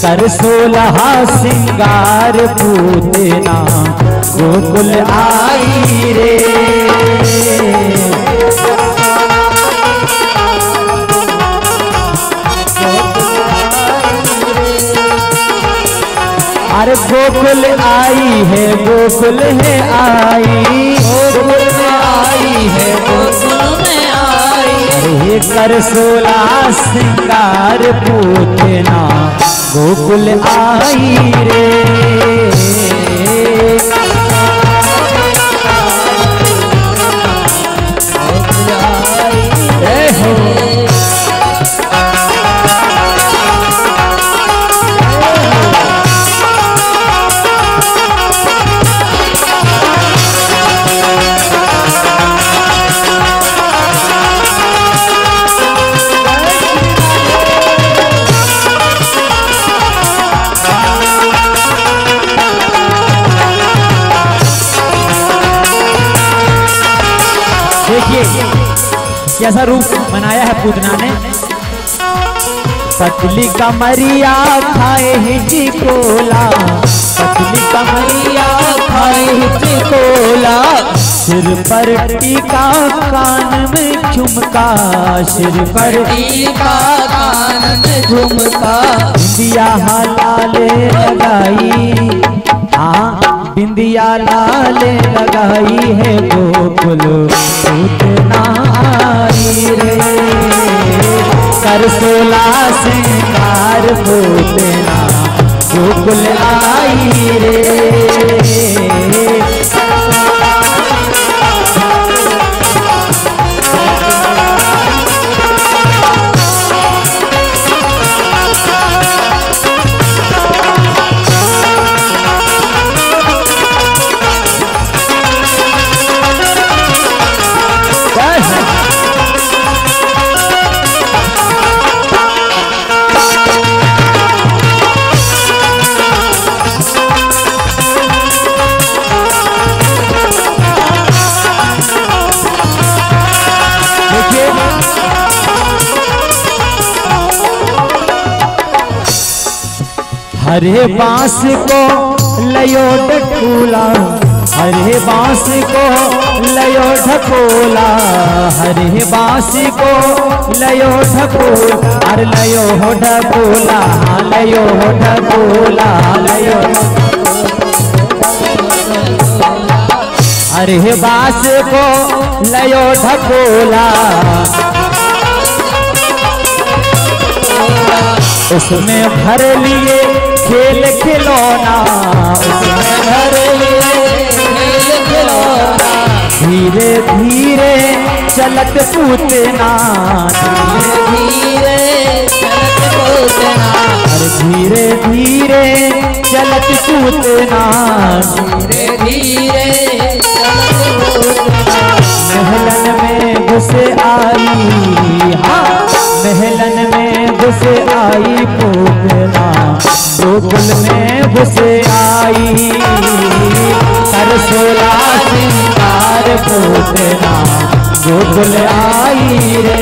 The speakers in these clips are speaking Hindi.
कर 16 सिंगार पूतना गोकुल आई रे। अरे गोकुल आई है, गोकुल है आई, गोकुल में आई है, गोकुल में आई। अरे कर 16 सिंगार पूतना गोकुल आई रे। कैसा रूप बनाया है पूतना ने। पतली कमरिया खाए हिची कोला, पतली कमरिया खाए हिची कोला। सिर पर टीका कान में झुमका, सिर पर टीका कान में झुमका। बिंदिया लाले लगाई, हाँ बिंदिया लाले लगाई है, गोकुल पूतना आई रे। कर 16 सिंगार पूतना गोकुल आई रे। हरे बांस को लयो ढकोला, हरे बांस को लयो ढकोला, हरे बांस को लयो ढकोला। अरे लयो ढकोला, लयो ढकोला, लयो। हरे बांस को लयो ढकोला, उसमें भर लिए खेल खिलौना, उसमें भर लिए खेल खिलौना। धीरे धीरे चलत पूतना, धीरे धीरे चलत पूतना। अरे धीरे धीरे चलत पूतना, धीरे धीरे चलत पूतना। महलन में घुस आई, हाँ महलन में घुस आई पूतना गोकुल में घुस आई। कर 16 सिंगार पूतना गोकुल आई रे।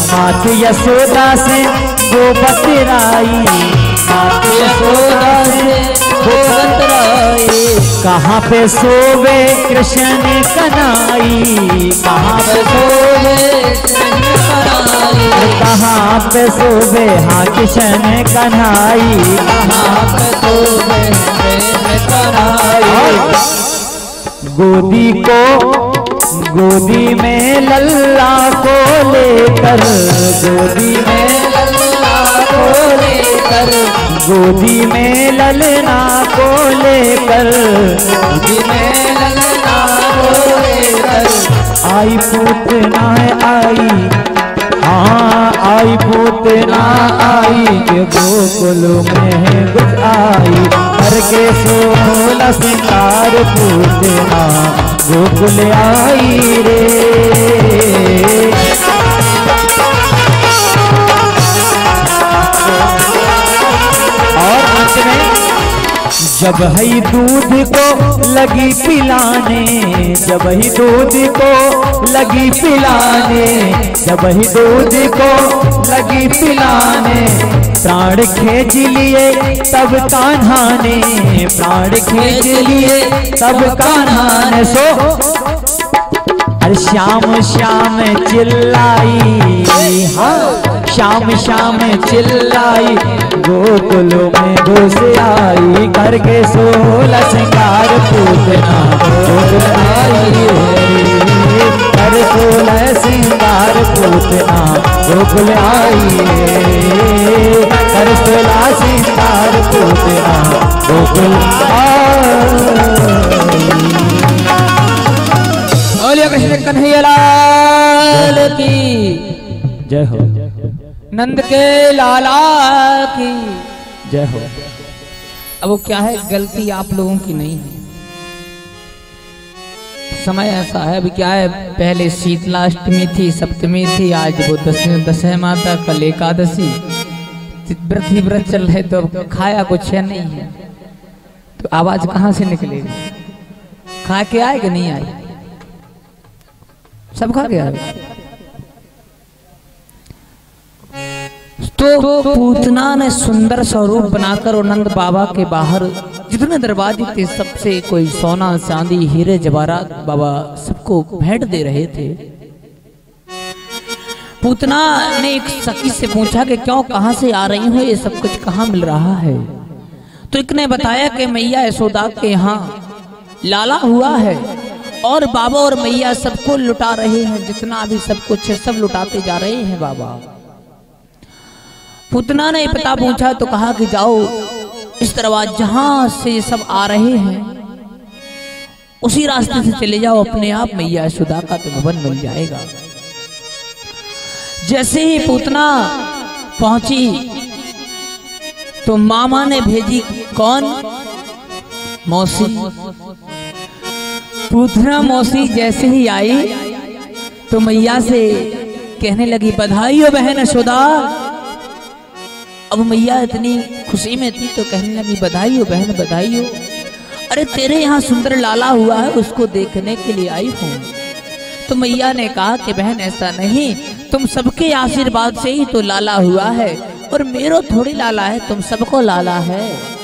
मात यशोदा से वो बतराई, मात यशोदा से वो बतराई। कहाँ पे सोवे कृष्ण कन्हई, कहाँ पे सोवे कृष्ण कन्हई। कहाँ पे सोवे हाँ कृष्ण कन्हई, कहाँ पे सोवे कृष्ण कन्हई। गोदी को गोदी में लल्ला को लेकर, गोदी में लल्ला को लेकर, गोदी में ललना को लेकर, गोदी में ललना को लेकर। आई पूतना आई, हाँ आई पूतना आई के गोकुल में घुस आई, करके 16 सिंगार पूतना गोकुल आई रे। और अंत में जब ही दूध को लगी पिलाने, जब ही दूध को लगी पिलाने, जब ही दूध को लगी पिलाने, प्राण खींच लिए तब कान्हा ने, प्राण खींच लिए तब कान्हा ने। सो अरे श्याम श्याम चिल्लाई, हाँ श्याम श्याम चिल्लाई, गोकुल में घुस आई, करके 16 सिंगार पूतना गोकुल आई रे। कर 16 सिंगार पूतना गोकुल आई रे, कर 16 सिंगार पूतना गोकुल आई। कृष्ण कन्हैया लाल की जय हो, नंद के लाला की जय हो। अब वो क्या है, गलती आप लोगों की नहीं है, समय ऐसा है। अभी क्या है, पहले शीतलाष्टमी थी, सप्तमी थी, आज वो दशहरा माता, कल एकादशी, व्रत ही व्रत चल रहे, तो खाया कुछ है नहीं है, तो आवाज कहाँ से निकलेगी? खा के आए कि नहीं आए? सब खा गया। तो पूतना ने सुंदर स्वरूप बनाकर और नंद बाबा के बाहर जितने दरवाजे थे सबसे कोई सोना चांदी हीरे जवाहरात बाबा सबको भेंट दे रहे थे। पूतना ने एक सखी से पूछा कि क्यों, कहां से आ रही हो, ये सब कुछ कहां मिल रहा है? तो एक ने बताया कि मैया यशोदा के यहाँ लाला हुआ है और बाबा और मैया सबको लुटा रहे हैं, जितना भी सब कुछ है सब लुटाते जा रहे हैं बाबा। पूतना ने पता पूछा तो कहा कि जाओ इस दरवाजे जहां से सब आ रहे हैं उसी रास्ते से चले जाओ, अपने आप मैया यशोदा का तो भवन मिल जाएगा। जैसे ही पूतना पहुंची तो मामा ने भेजी, कौन? मौसी। पूतना मौसी जैसे ही आई तो मैया से कहने लगी, बधाई हो बहन यशोदा। अब मैया इतनी खुशी में थी तो कहने लगी, बधाई हो बहन, बधाई हो। अरे तेरे यहाँ सुंदर लाला हुआ है, उसको देखने के लिए आई हूँ। तो मैया ने कहा कि बहन ऐसा नहीं, तुम सबके आशीर्वाद से ही तो लाला हुआ है, और मेरो थोड़ी लाला है, तुम सबको लाला है।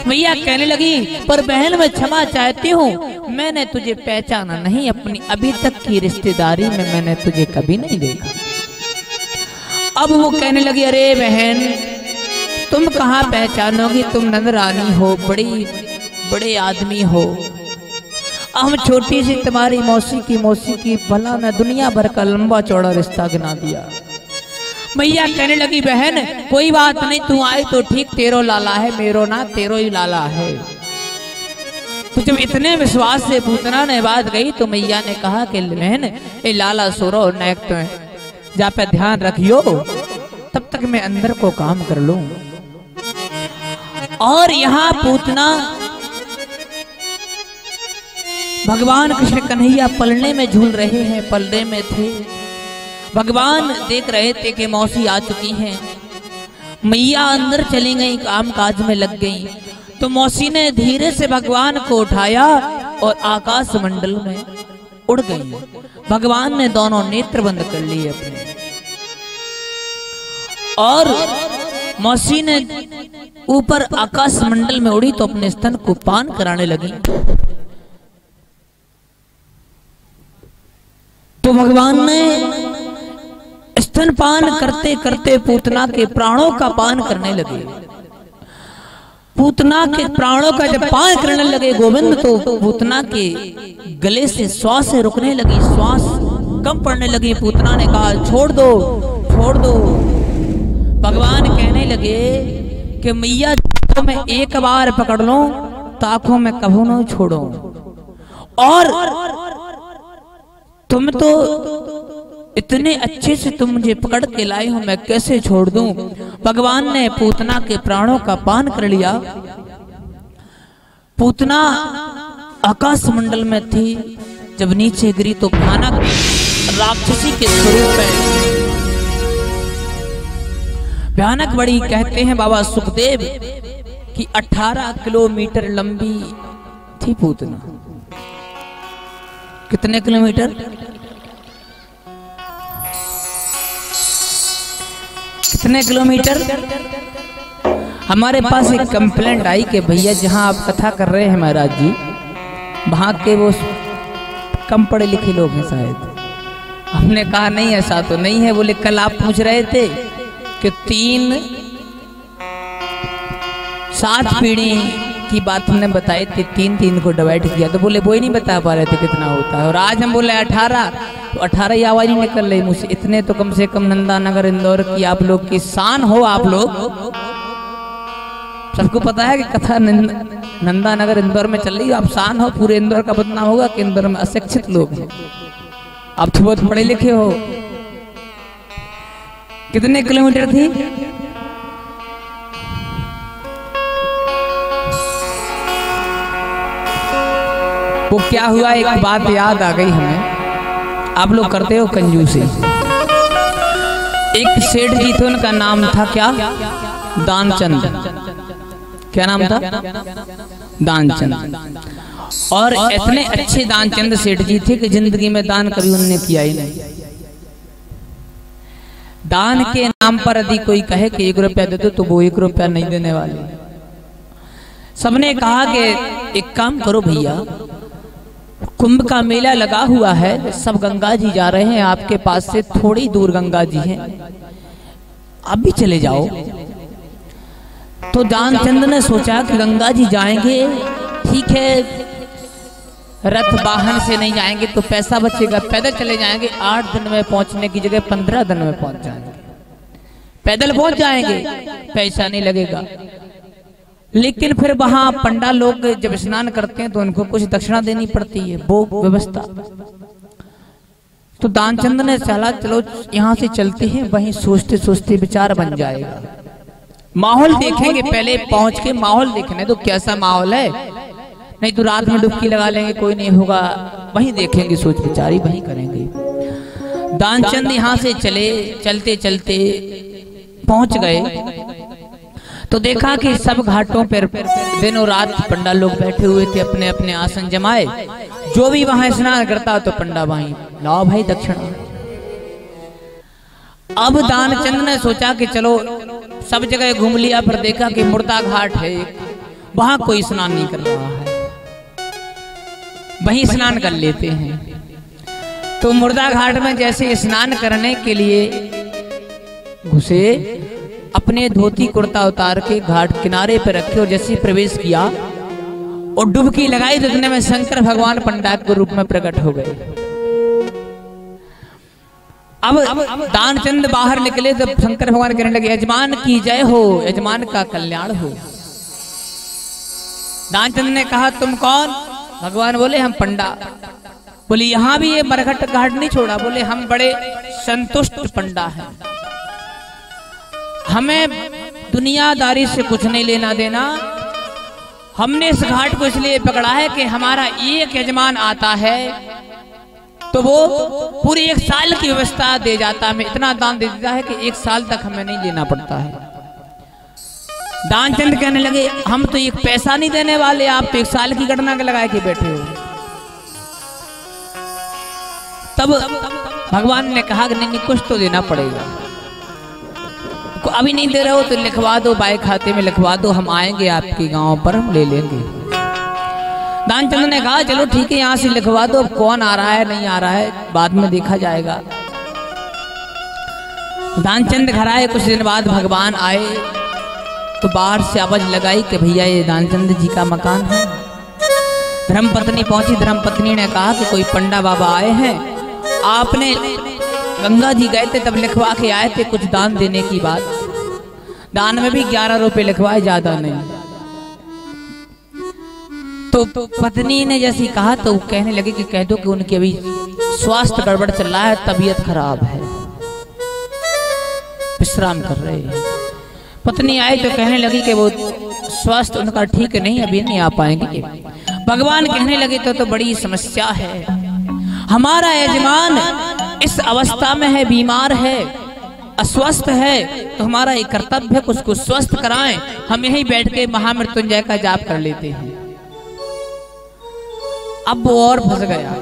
मैया कहने लगी, पर बहन मैं क्षमा चाहती हूँ, मैंने तुझे पहचाना नहीं, अपनी अभी तक की रिश्तेदारी में मैंने तुझे कभी नहीं देखा। अब वो कहने लगी, अरे बहन तुम कहाँ पहचानोगी, तुम नंद रानी हो, बड़े आदमी हो, हम छोटी सी तुम्हारी मौसी की भला मैं दुनिया भर का लंबा चौड़ा रिश्ता गिना दिया। मैया कहने लगी, बहन कोई बात नहीं, तू आई तो ठीक, तेरो लाला है, मेरो ना, तेरो ही लाला है। तो जब इतने विश्वास से पूतना ने बात कही तो मैया ने कहा कि बहन ये लाला सोरो नेक तो है, जा पे ध्यान रखियो, तब तक मैं अंदर को काम कर लूं। और यहाँ पूतना भगवान कृष्ण कन्हैया पलने में झूल रहे हैं, पलने में थे। भगवान देख रहे थे कि मौसी आ चुकी हैं, मैया अंदर चली गई, काम काज में लग गई। तो मौसी ने धीरे से भगवान को उठाया और आकाश मंडल में उड़ गई। भगवान ने दोनों नेत्र बंद कर लिए अपने, और मौसी ने ऊपर आकाश मंडल में उड़ी तो अपने स्तन को पान कराने लगी। तो भगवान ने स्तनपान करते करते पूतना के प्राणों का पान करने लगे। पूतना के प्राणों का जब पान करने लगे गोविंद, तो पूतना के गले से श्वास रुकने लगी, श्वास कम पड़ने लगी। पूतना ने कहा, छोड़ दो, छोड़ दो। भगवान कहने लगे कि मैया तो मैं एक बार पकड़ लूं तो आंखों में कभी न छोड़ो, और तुम तो इतने अच्छे से तुम मुझे पकड़ के लाए हो, मैं कैसे छोड़ दूं। भगवान ने पूतना के प्राणों का पान कर लिया। पूतना आकाश मंडल में थी, जब नीचे गिरी तो भयानक राक्षसी के स्वरूप में भयानक बड़ी। कहते हैं बाबा सुखदेव कि 18 किलोमीटर लंबी थी पूतना। कितने किलोमीटर? कितने किलोमीटर? हमारे पास एक कंप्लेंट आई कि भैया जहां आप कथा कर रहे हैं महाराज जी, वहां के वो कम पढ़े लिखे लोग हैं शायद। हमने कहा नहीं ऐसा तो नहीं है। बोले कल आप पूछ रहे थे कि 7 पीढ़ी की बात हमने बताई थी, 3 को डिवाइड किया, तो बोले वो ही नहीं बता पा रहे थे कितना होता है। और आज हम बोले 18, तो 18 ही आवाज ही निकल रही मुझसे। इतने तो कम से कम नंदानगर इंदौर की आप लोग की शान हो। आप लोग सबको पता है कि कथा नंदानगर इंदौर में चल रही है, आप शान हो। पूरे इंदौर का बदनाम होगा कि इंदौर में अशिक्षित लोग हैं। आप तो बहुत पढ़े लिखे हो। कितने किलोमीटर थी? वो क्या हुआ, एक बात याद आ गई हमें। आप लोग करते हो कंजूसी। एक सेठ जी थे, उनका नाम था क्या? दानचंद। क्या नाम था? दानचंद। और इतने अच्छे दानचंद सेठ जी थे कि जिंदगी में दान कभी उन्होंने किया ही नहीं। दान के नाम पर यदि कोई कहे कि 1 रुपया दे दो, तो वो 1 रुपया नहीं देने वाले। सबने कहा कि एक काम करो भैया, कुंभ का मेला लगा हुआ है, सब गंगा जी जा रहे हैं, आपके पास से थोड़ी दूर गंगा जी हैं, आप भी चले जाओ। तो दानचंद ने सोचा कि गंगा जी जाएंगे, ठीक है, रथ वाहन से नहीं जाएंगे तो पैसा बचेगा, पैदल चले जाएंगे, 8 दिन में पहुंचने की जगह 15 दिन में पहुंच जाएंगे। पैदल पहुंच जाएंगे, पैसा नहीं लगेगा। लेकिन फिर वहां पंडा लोग जब स्नान करते हैं तो उनको कुछ दक्षिणा देनी पड़ती है, वो व्यवस्था। तो दानचंद ने चला, चलो यहां से चलते हैं। वहीं सोचते सोचते विचार बन जाएगा। माहौल देखेंगे, पहले पहुंच के माहौल देखने तो कैसा माहौल है, नहीं तो रात में डुबकी लगा लेंगे, कोई नहीं होगा। वहीं देखेंगे, सोच विचारी वहीं करेंगे। दानचंद यहां से चले, चलते चलते पहुंच गए तो देखा कि सब घाटों पर दिनों रात पंडा लोग बैठे हुए थे, अपने अपने आसन जमाए। जो भी वहां स्नान करता तो पंडा वहीं लाओ भाई दक्षिणा। अब दानचंद ने सोचा कि चलो सब जगह घूम लिया, पर देखा कि मुर्दा घाट है, वहां कोई स्नान नहीं कर रहा है, वहीं स्नान कर लेते हैं। तो मुर्दा घाट में जैसे स्नान करने के लिए घुसे, अपने धोती कुर्ता उतार के घाट किनारे पर रखे और जैसे प्रवेश किया और डुबकी लगाई तो इतने में शंकर भगवान पंडा के रूप में प्रकट हो गए। अब दानचंद बाहर निकले तो शंकर भगवान कहने लगे, यजमान की जय हो, यजमान का कल्याण हो। दानचंद ने कहा तुम कौन? भगवान बोले हम पंडा। बोले यहां भी ये मरघट घाट नहीं छोड़ा? बोले हम बड़े संतुष्ट पंडा हैं, हमें दुनियादारी से कुछ नहीं लेना देना। हमने इस घाट को इसलिए पकड़ा है कि हमारा एक यजमान आता है तो वो पूरी 1 साल की व्यवस्था दे जाता है, हमें इतना दान दे देता है कि 1 साल तक हमें नहीं लेना पड़ता है। दानचंद कहने लगे हम तो 1 पैसा नहीं देने वाले, आप तो 1 साल की गणना के लगा के बैठे हो। तब भगवान ने कहा कि नहीं कुछ तो देना पड़ेगा, अभी नहीं दे रहे हो तो लिखवा दो, बाई खाते में लिखवा दो, हम आएंगे आपके गांव पर, हम ले लेंगे। दानचंद ने कहा चलो ठीक है, यहाँ से लिखवा दो, अब कौन आ रहा है नहीं आ रहा है बाद में देखा जाएगा। दानचंद घर आए, कुछ दिन बाद भगवान आए तो बाहर से आवाज लगाई कि भैया ये दानचंद जी का मकान है। धर्मपत्नी पहुंची, धर्मपत्नी ने कहा कि कोई पंडा बाबा आए हैं, आपने गंगा जी गए थे तब लिखवा के आए थे कुछ दान देने की बात, दान में भी 11 रुपए लिखवाए, ज्यादा नहीं। तो पत्नी ने जैसे कहा तो कहने लगे कि कह दो कि उनकी अभी स्वास्थ्य गड़बड़ चल रहा है, तबीयत खराब है, विश्राम कर रहे हैं। पत्नी आई तो कहने लगी कि वो स्वास्थ्य उनका ठीक नहीं, अभी नहीं आ पाएंगे। भगवान कहने लगे तो बड़ी समस्या है, हमारा यजमान इस अवस्था में है, बीमार है, अस्वस्थ है, तो हमारा एक कर्तव्य है कि उसको स्वस्थ कराएं। हम यहीं बैठ के महामृत्युंजय का जाप कर लेते हैं। अब वो और फंस गया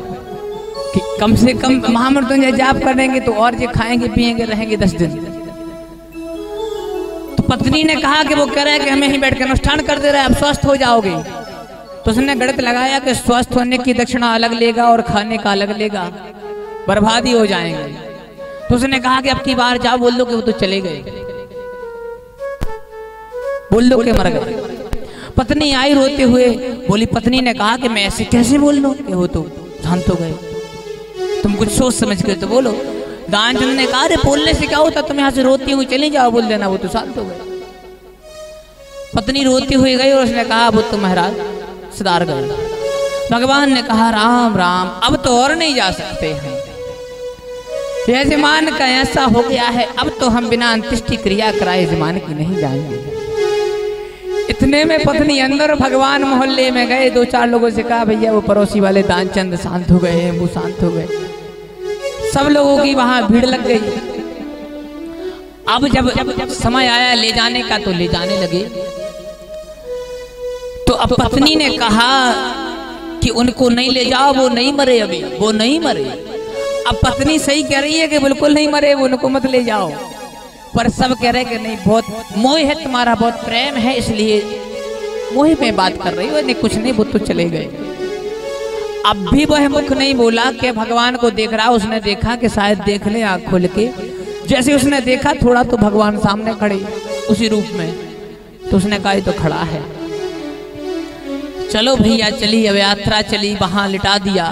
कि कम से कम महामृत्युंजय जाप करेंगे तो और ये खाएंगे पिएंगे रहेंगे 10 दिन। तो पत्नी ने कहा कि वो कह रहा है कि हम यहीं बैठ के अनुष्ठान कर दे रहे हैं, आप स्वस्थ हो जाओगे। तो उसने गणित लगाया कि स्वस्थ होने की दक्षिणा अलग लेगा और खाने का अलग लेगा, बर्बादी हो जाएंगे। तो उसने कहा कि अब की बार जाओ, बोल दो कि वो तो चले गए, बोल दो कि मर गए। पत्नी आई रोते हुए, बोली, पत्नी ने कहा कि मैं ऐसे कैसे बोल दूं कि वो तो शांत हो गए, तुम कुछ सोच समझ के तो बोलो। दानचंद ने कहा, अरे बोलने से क्या होता, तुम यहाँ से रोती हुई चली जाओ, बोल देना वो तो शांत हो गए। पत्नी रोती हुई गई और उसने कहा, वो तो महाराज सुधार गए। भगवान ने कहा, राम राम, अब तो और नहीं जा सकते हैं, यजमान का ऐसा हो गया है, अब तो हम बिना अंत्येष्टि क्रिया कराए यजमान की नहीं जाएंगे। इतने में पत्नी अंदर, भगवान मोहल्ले में गए, 2-4 लोगों से कहा, भैया वो पड़ोसी वाले दानचंद शांत हो गए हैं, वो शांत हो गए। सब लोगों की वहां भीड़ लग गई। अब जब समय आया ले जाने का तो ले जाने लगे। तो अब पत्नी ने कहा कि उनको नहीं ले जाओ, वो नहीं मरे, अभी वो नहीं मरे। अब पत्नी सही कह रही है कि बिल्कुल नहीं मरे, वो उनको मत ले जाओ, पर सब कह रहे कि नहीं, बहुत मोह है तुम्हारा, बहुत प्रेम है, इसलिए मोह में बात कर रही हो, नहीं कुछ नहीं, वो तो चले गए। अब भी वह मुख नहीं बोला कि भगवान को देख रहा। उसने देखा कि शायद देख ले आँख खोल के। जैसे उसने देखा थोड़ा तो भगवान सामने खड़े उसी रूप में, तो उसने कहा ये तो खड़ा है, चलो भैया चली। अब यात्रा चली, वहां लिटा दिया,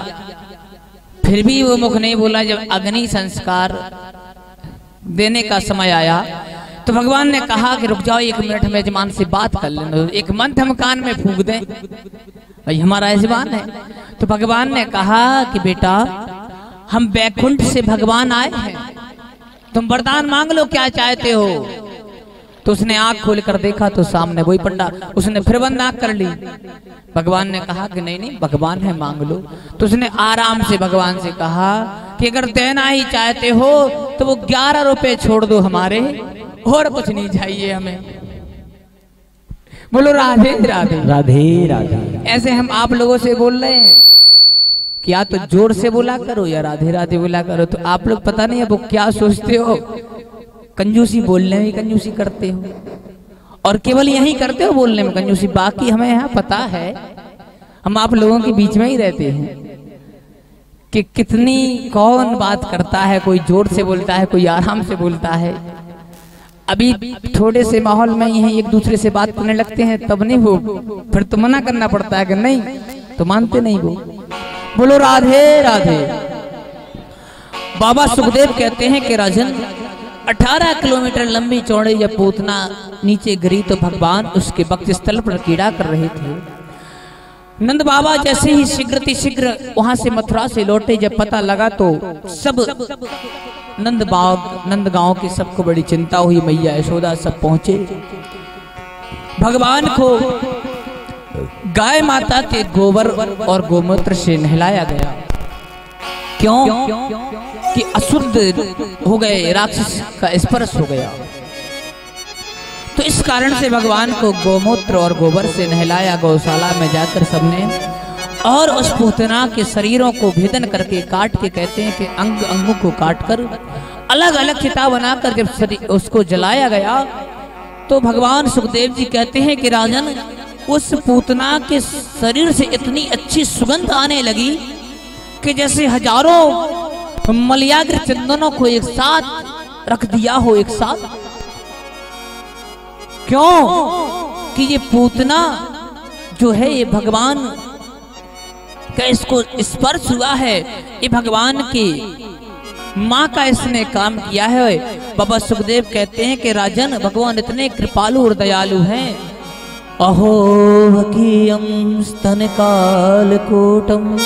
फिर भी वो मुख नहीं बोला। जब अग्नि संस्कार देने का समय आया तो भगवान ने कहा कि रुक जाओ 1 मिनट में यजमान से बात कर लेना, एक मंत्र हम कान में फूंक दें, भाई हमारा यजमान है। तो भगवान ने कहा कि बेटा, हम बैकुंठ से भगवान आए हैं, तुम वरदान मांग लो, क्या चाहते हो। तो उसने आंख खोल कर देखा तो सामने वही पंडा। उसने फिर बंद आंख कर ली। भगवान ने कहा कि नहीं नहीं, भगवान है, मांग लो। तो उसने आराम से भगवान से कहा कि अगर देना ही चाहते हो तो वो 11 रुपए छोड़ दो हमारे, और कुछ नहीं चाहिए हमें। बोलो राधे राधे राधे राधे। ऐसे हम आप लोगों से बोल रहे हैं कि या तो जोर से बोला करो या राधे राधे बोला करो। तो आप लोग पता नहीं है वो क्या सोचते हो, कंजूसी बोलने में कंजूसी करते हो, और केवल यही करते हो बोलने में कंजूसी। बाकी हमें यहाँ पता है, हम आप लोगों के बीच में ही रहते हैं कि कितनी कौन बात करता है, कोई जोर से बोलता है, कोई आराम से बोलता है। अभी थोड़े से माहौल में यही एक दूसरे से बात करने लगते हैं, तब नहीं वो, फिर तो मना करना पड़ता है कि नहीं, तो मानते नहीं वो। बोलो राधे राधे। बाबा सुखदेव कहते हैं कि राजन 18 किलोमीटर लंबी चौड़ी जब पूतना नीचे गिरी तो भगवान उसके वक्ष स्थल पर कीड़ा कर रहे थे। नंद बाबा जैसे ही शीघ्र वहां से मथुरा से लौटे, जब पता लगा तो सब नंद गांव की सबको बड़ी चिंता हुई। मैया यशोदा सब पहुंचे। भगवान को गाय माता के गोबर और गोमूत्र से नहलाया गया। क्यों? कि अशुद्ध हो गए, राक्षस का स्पर्श हो गया। तो इस कारण से भगवान को गोमूत्र और गोबर से नहलाया गौशाला में जाकर सबने, और उस पूतना के शरीरों को भेदन करके काट के, कहते हैं कि अंग अंगों को काटकर अलग अलग चिता बनाकर जब उसको जलाया गया तो भगवान सुखदेव जी कहते हैं कि राजन उस पूतना के शरीर से इतनी अच्छी सुगंध आने लगी कि जैसे हजारों मलयाग्र चंदनों को एक साथ रख दिया हो एक साथ। क्यों? कि ये पूतना जो है ये भगवान का इसको स्पर्श हुआ है, ये भगवान की माँ का इसने काम किया है। बाबा सुखदेव कहते हैं कि राजन भगवान इतने कृपालु और दयालु हैं। अहो वकीयम स्तन काल कोटम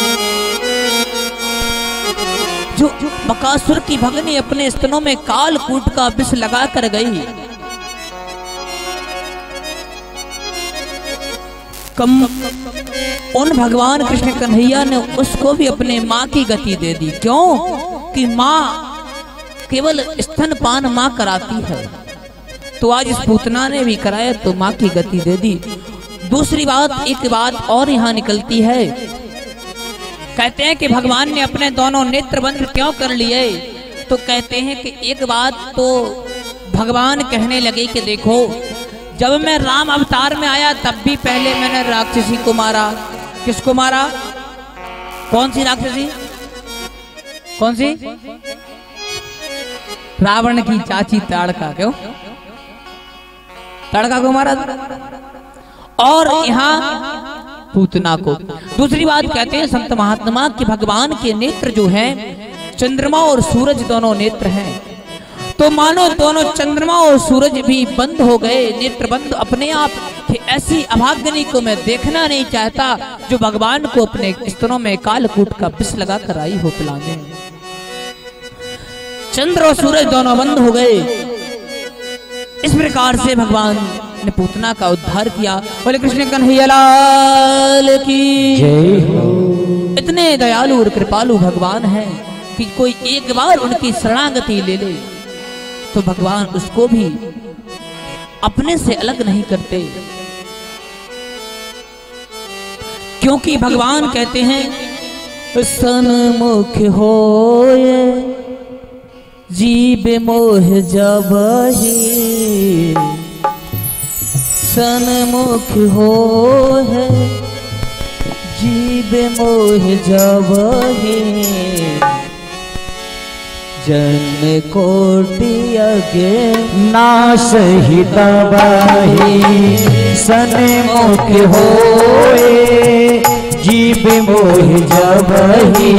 जो बकासुर की भगनी अपने स्तनों में कालकूट का विष लगा कर गई, उन भगवान कृष्ण कन्हैया ने उसको भी अपने माँ की गति दे दी। क्यों कि माँ केवल स्तनपान माँ कराती है, तो आज इस पूतना ने भी कराया तो माँ की गति दे दी। दूसरी बात, एक बात और यहाँ निकलती है, कहते हैं कि भगवान ने अपने दोनों नेत्र बंद क्यों कर लिए, तो कहते हैं कि एक बात तो भगवान कहने लगे कि देखो, जब मैं राम अवतार में आया तब भी पहले मैंने राक्षसी को मारा। किसको मारा? कौन सी राक्षसी? कौन सी? रावण की चाची ताड़का। क्यों ताड़का को मारा? और यहाँ पूतना को। दूसरी बात कहते हैं संत महात्मा कि भगवान के नेत्र जो हैं, चंद्रमा और सूरज दोनों नेत्र हैं, तो मानो दोनों चंद्रमा और सूरज भी बंद हो गए, नेत्र बंद अपने आप कि ऐसी अभाग्नि को मैं देखना नहीं चाहता जो भगवान को अपने स्तनों में कालकूट का विष लगा कर आई हो पिलाने। चंद्र और सूरज दोनों बंद हो गए। इस प्रकार से भगवान ने पूतना का उद्धार किया। बोले कृष्ण कन्हैया लाल की जय हो। इतने दयालु और कृपालु भगवान हैं कि कोई एक बार उनकी शरणागति ले ले तो भगवान उसको भी अपने से अलग नहीं करते, क्योंकि भगवान कहते हैं सन्मुख होए जीव मोह जबहि, सन्मुख होए जीव मोह जबहि, जन्म कोटि अगे नाश ही तबाही, सन्मुख होए जीव मोह जबहि,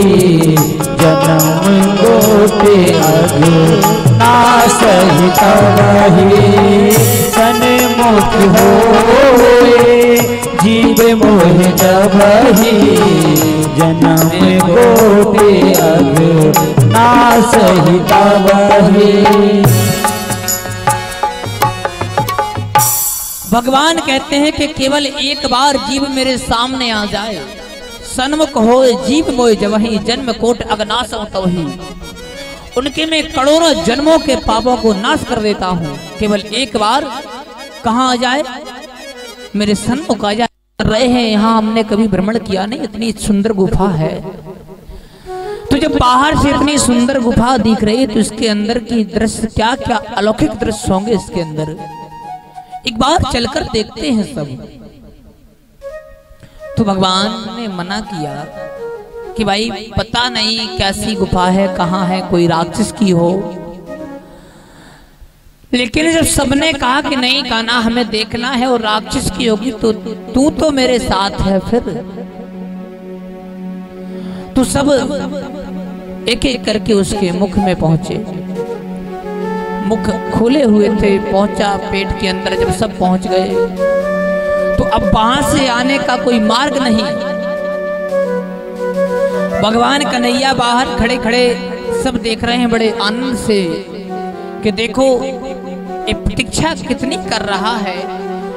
जन्म कोटि अगे नाश ही तबाही, सन्मुख होए जीव मोह जबहि, जन्म कोटि अगे नाश ही तबाही। भगवान कहते हैं कि केवल एक बार जीव मेरे सामने आ जाए, सन्मुख हो जीव मोह जबहि, जन्म कोट अगनाश तवहि, उनके मैं करोड़ों जन्मों के पापों को नाश कर देता हूँ। केवल एक बार कहाँ आ जाए? मेरे सन्मुख आ जाए। रहे हैं यहाँ, हमने कभी भ्रमण किया नहीं, इतनी सुंदर गुफा है, तो जब बाहर से इतनी सुंदर गुफा दिख रही है तो इसके अंदर की दृश्य क्या क्या अलौकिक दृश्य होंगे इसके अंदर, एक बार चलकर देखते हैं सब। तो भगवान ने मना किया कि भाई पता नहीं कैसी गुफा है, कहाँ है, कोई राक्षस की हो। लेकिन जब सबने कहा कि नहीं कान्हा हमें देखना है और राक्षस की होगी तो तू तो मेरे साथ है, फिर तो सब एक एक करके उसके मुख में पहुंचे। मुख खोले हुए थे, पहुंचा पेट के अंदर। जब सब पहुंच गए तो अब वहां से आने का कोई मार्ग नहीं। भगवान कन्हैया बाहर खड़े खड़े सब देख रहे हैं बड़े आनंद से कि देखो ये प्रतीक्षा कितनी कर रहा है।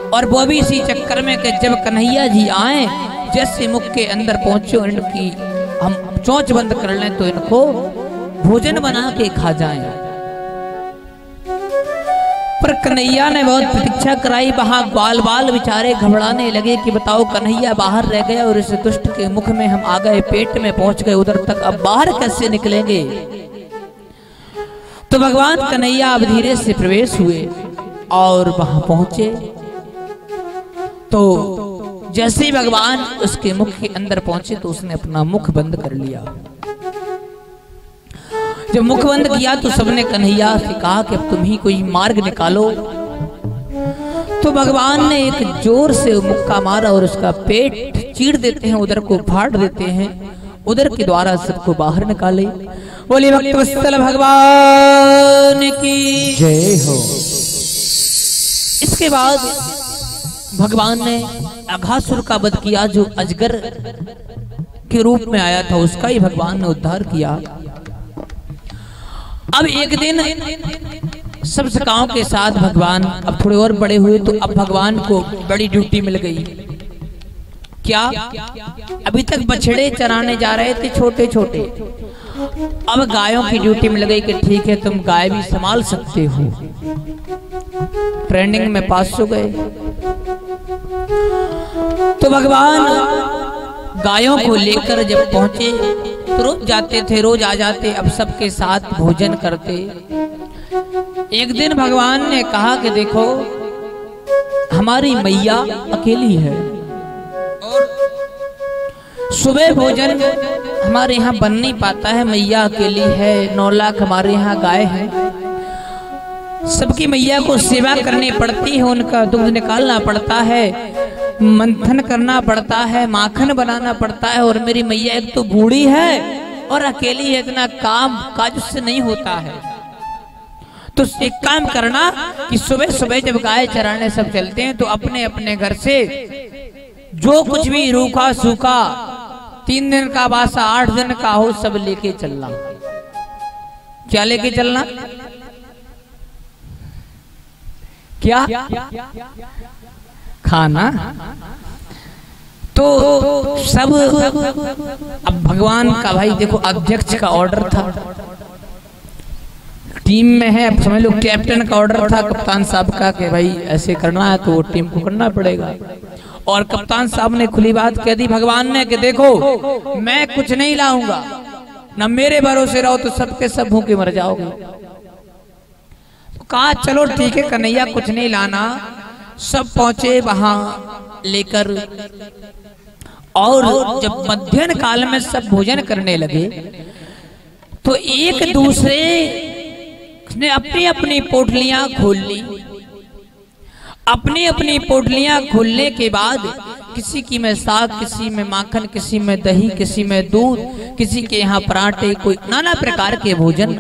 और वो भी इसी चक्कर में कि जब कन्हैया जी आए, जैसे मुख के अंदर पहुंचे और इनकी हम चोंच बंद कर लें तो इनको भोजन बना के खा जाएं। पर कन्हैया ने बहुत प्रतीक्षा कराई। वहां बाल बाल बेचारे घबराने लगे कि बताओ कन्हैया बाहर रह गए और इस दुष्ट के मुख में हम आ गए, पेट में पहुंच गए उधर तक, अब बाहर कैसे निकलेंगे। तो भगवान कन्हैया अब धीरे से प्रवेश हुए और वहां पहुंचे। तो जैसे ही भगवान उसके मुख के अंदर पहुंचे तो उसने अपना मुख बंद कर लिया। जब मुख बंद किया तो सबने कन्हैया से कहा कि अब तुम ही कोई मार्ग निकालो। तो भगवान ने एक जोर से मुक्का मारा और उसका पेट चीर देते हैं, उधर को फाड़ देते हैं, उधर के द्वारा सबको बाहर निकाले। बोली भक्तवत्सल भगवान की जय हो। इसके बाद भगवान ने अघासुर का वध किया, जो अजगर के रूप में आया था, उसका ही भगवान ने उद्धार किया। अब एक दिन सब सखाओं के साथ भगवान अब थोड़े और बड़े हुए तो अब भगवान को बड़ी ड्यूटी मिल गई। क्या? अभी तक बछड़े चराने जा रहे थे छोटे छोटे, अब गायों की ड्यूटी मिल गई कि ठीक है तुम गाय भी संभाल सकते हो। ट्रेनिंग में पास हो गए तो भगवान गायों को लेकर जब पहुंचे तो रोज जाते थे, रोज आ जाते, अब सबके साथ भोजन करते। एक दिन भगवान ने कहा कि देखो हमारी मैया अकेली है और सुबह भोजन हमारे यहाँ बन नहीं पाता है, मैया अकेली है, 9 लाख हमारे यहाँ गाय है, सबकी मैया को सेवा करनी पड़ती है, उनका दूध निकालना पड़ता है, मंथन करना पड़ता है, माखन बनाना पड़ता है, और मेरी मैया एक तो बूढ़ी है और अकेली है, इतना काम काज उससे नहीं होता है। तो एक काम करना कि सुबह सुबह जब गाय चराने सब चलते हैं तो अपने अपने घर से जो कुछ भी रूखा सूखा 3 दिन का बासा 8 दिन का हो सब लेके चलना। क्या लेके चलना? क्या? खाना। तो सब अब भगवान का भाई देखो अध्यक्ष का ऑर्डर था, टीम में है, अब समझ लो कैप्टन का ऑर्डर था कप्तान साहब का कि भाई ऐसे करना है तो वो टीम को करना पड़ेगा। और कप्तान साहब ने खुली बात कह दी भगवान ने कि देखो मैं कुछ नहीं लाऊंगा, न मेरे भरोसे रहो तो सबके सब भूखे मर जाओगे। तो कहा चलो ठीक है कन्हैया कुछ नहीं लाना। सब पहुंचे वहां लेकर, और जब मध्याह्न काल में सब भोजन करने लगे तो एक दूसरे ने अपनी अपनी पोटलियां खोल ली। अपनी अपनी पोटलियां खोलने के बाद किसी की में साग, किसी में माखन, किसी में दही, किसी में दूध, किसी के यहाँ पराठे, कोई नाना प्रकार के भोजन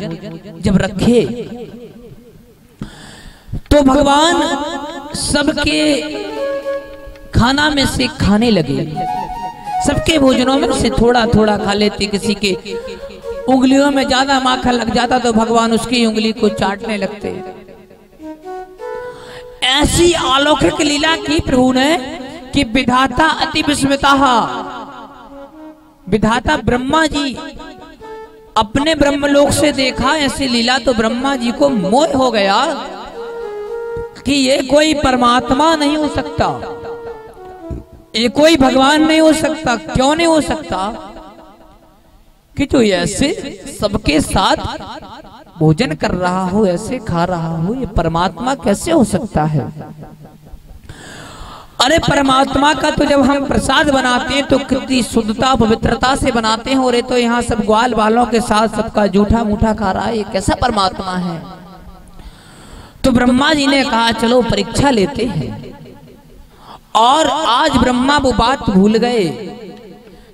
जब रखे तो भगवान सबके खाना में से खाने लगे। सबके भोजनों में से थोड़ा थोड़ा खा लेते। किसी के उंगलियों में ज्यादा माखन लग जाता तो भगवान उसकी उंगली को चाटने लगते। ऐसी अलौकिक लीला की प्रभु ने कि विधाता अति विस्मिता, विधाता ब्रह्मा जी अपने ब्रह्मलोक से देखा ऐसी लीला तो ब्रह्मा जी को मोह हो गया कि ये कोई परमात्मा नहीं हो सकता, ये कोई भगवान नहीं हो सकता। क्यों नहीं हो सकता? कि जो ऐसे सबके साथ भोजन कर रहा हो, ऐसे खा रहा हो, ये परमात्मा कैसे हो सकता है? अरे परमात्मा का तो जब हम प्रसाद बनाते हैं तो कितनी शुद्धता पवित्रता से बनाते हैं, और ये तो यहाँ सब ग्वाल वालों के साथ सबका जूठा मूठा खा रहा है, ये कैसा परमात्मा है? तो ब्रह्मा जी ने कहा चलो परीक्षा लेते हैं। और आज ब्रह्मा वो बात भूल गए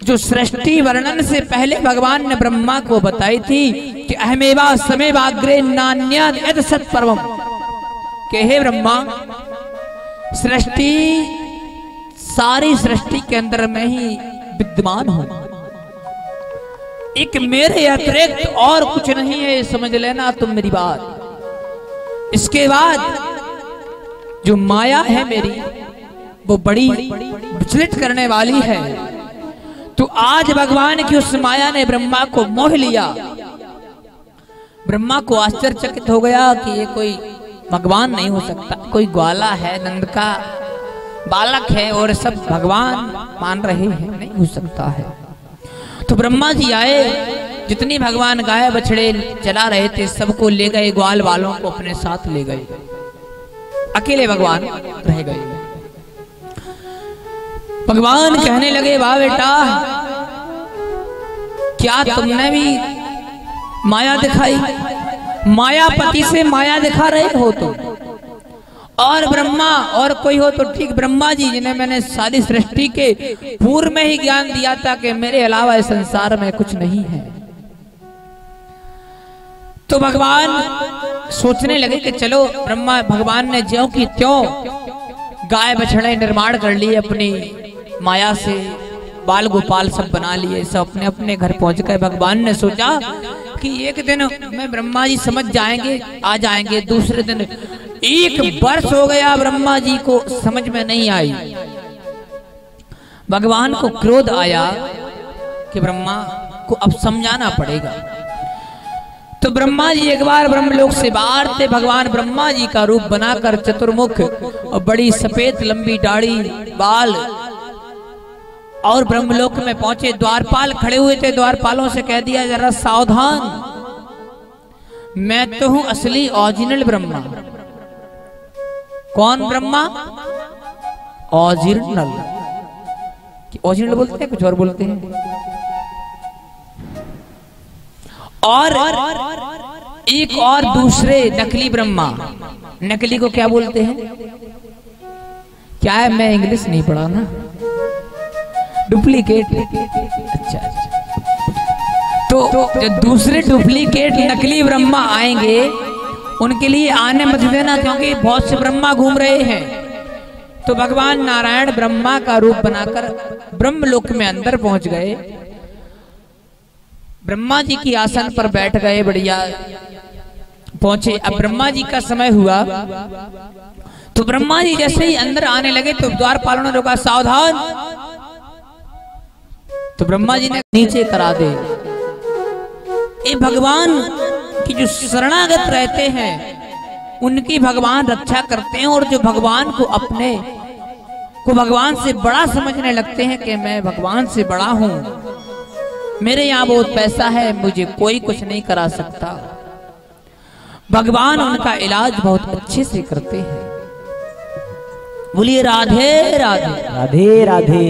जो सृष्टि वर्णन से पहले भगवान ने ब्रह्मा को बताई थी कि अहमेवा समेवाग्रे नान्यद यद सत्परवम, के हे ब्रह्मा सृष्टि सारी सृष्टि के अंदर मैं ही विद्यमान हूं, एक मेरे अतिरिक्त और कुछ नहीं है, समझ लेना तुम मेरी बात। इसके बाद जो माया है मेरी वो बड़ी विचलित करने वाली है। तो आज भगवान की उस माया ने ब्रह्मा को मोह लिया। ब्रह्मा को आश्चर्यचकित हो गया कि ये कोई भगवान नहीं हो सकता, कोई ग्वाला है, नंद का बालक है और सब भगवान मान रहे हैं, नहीं हो सकता है। तो ब्रह्मा जी आए, जितनी भगवान गाय बछड़े चला रहे थे सबको ले गए, ग्वाल वालों को अपने साथ ले गए, अकेले भगवान रह गए। भगवान कहने लगे वाह बेटा क्या तुमने भी माया दिखाई, मायापति से माया दिखा रहे हो तुम। और ब्रह्मा और कोई हो तो ठीक, ब्रह्मा जी जिन्हें मैंने सारी सृष्टि के पूर्व में ही ज्ञान दिया था कि मेरे अलावा इस संसार में कुछ नहीं है। तो भगवान सोचने लगे कि चलो ब्रह्मा भगवान ने ज्यों की त्यों गाय बछड़े निर्माण कर लिए, अपनी माया से बाल गोपाल सब बना लिए, सब अपने अपने घर पहुंच गए। भगवान ने सोचा कि एक दिन में ब्रह्मा जी समझ जाएंगे, आ जाएंगे। दूसरे दिन 1 वर्ष हो गया, ब्रह्मा जी को समझ में नहीं आई। भगवान को क्रोध आया कि ब्रह्मा को अब समझाना पड़ेगा। तो ब्रह्मा जी एक बार ब्रह्मलोक से बाहर थे। भगवान ब्रह्मा जी का रूप बनाकर चतुर्मुख और बड़ी सफेद लंबी दाढ़ी बाल, और ब्रह्मलोक में पहुंचे। द्वारपाल खड़े हुए थे। द्वारपालों से कह दिया, जरा सावधान, मैं तो हूं असली ओरिजिनल ब्रह्मा। कौन ब्रह्मा? ओरिजिनल। ओरिजिनल बोलते हैं, कुछ और बोलते हैं। और एक और दूसरे नकली ब्रह्मा। नकली को क्या बोलते हैं? क्या है, मैं इंग्लिश नहीं पढ़ा ना। डुप्लीकेट। अच्छा। तो जो दूसरे डुप्लीकेट नकली ब्रह्मा आएंगे, उनके लिए आने मत देना, क्योंकि बहुत से ब्रह्मा घूम रहे हैं। तो भगवान नारायण ब्रह्मा का रूप बनाकर ब्रह्मलोक में अंदर पहुंच गए। ब्रह्मा जी की आसन पर बैठ गए। बढ़िया पहुंचे। अब ब्रह्मा जी का समय हुआ, तो ब्रह्मा जी जैसे ही अंदर आने लगे तो द्वारपालों ने रोका, सावधान। तो ब्रह्मा जी ने नीचे करा दे। ये भगवान की जो शरणागत रहते हैं, उनकी भगवान रक्षा करते हैं। और जो भगवान को अपने को भगवान से बड़ा समझने लगते हैं कि मैं भगवान से बड़ा हूं, मेरे यहाँ बहुत पैसा है, मुझे कोई कुछ नहीं करा सकता, भगवान उनका इलाज बहुत अच्छे से करते हैं। बोलिए राधे राधे। राधे राधे।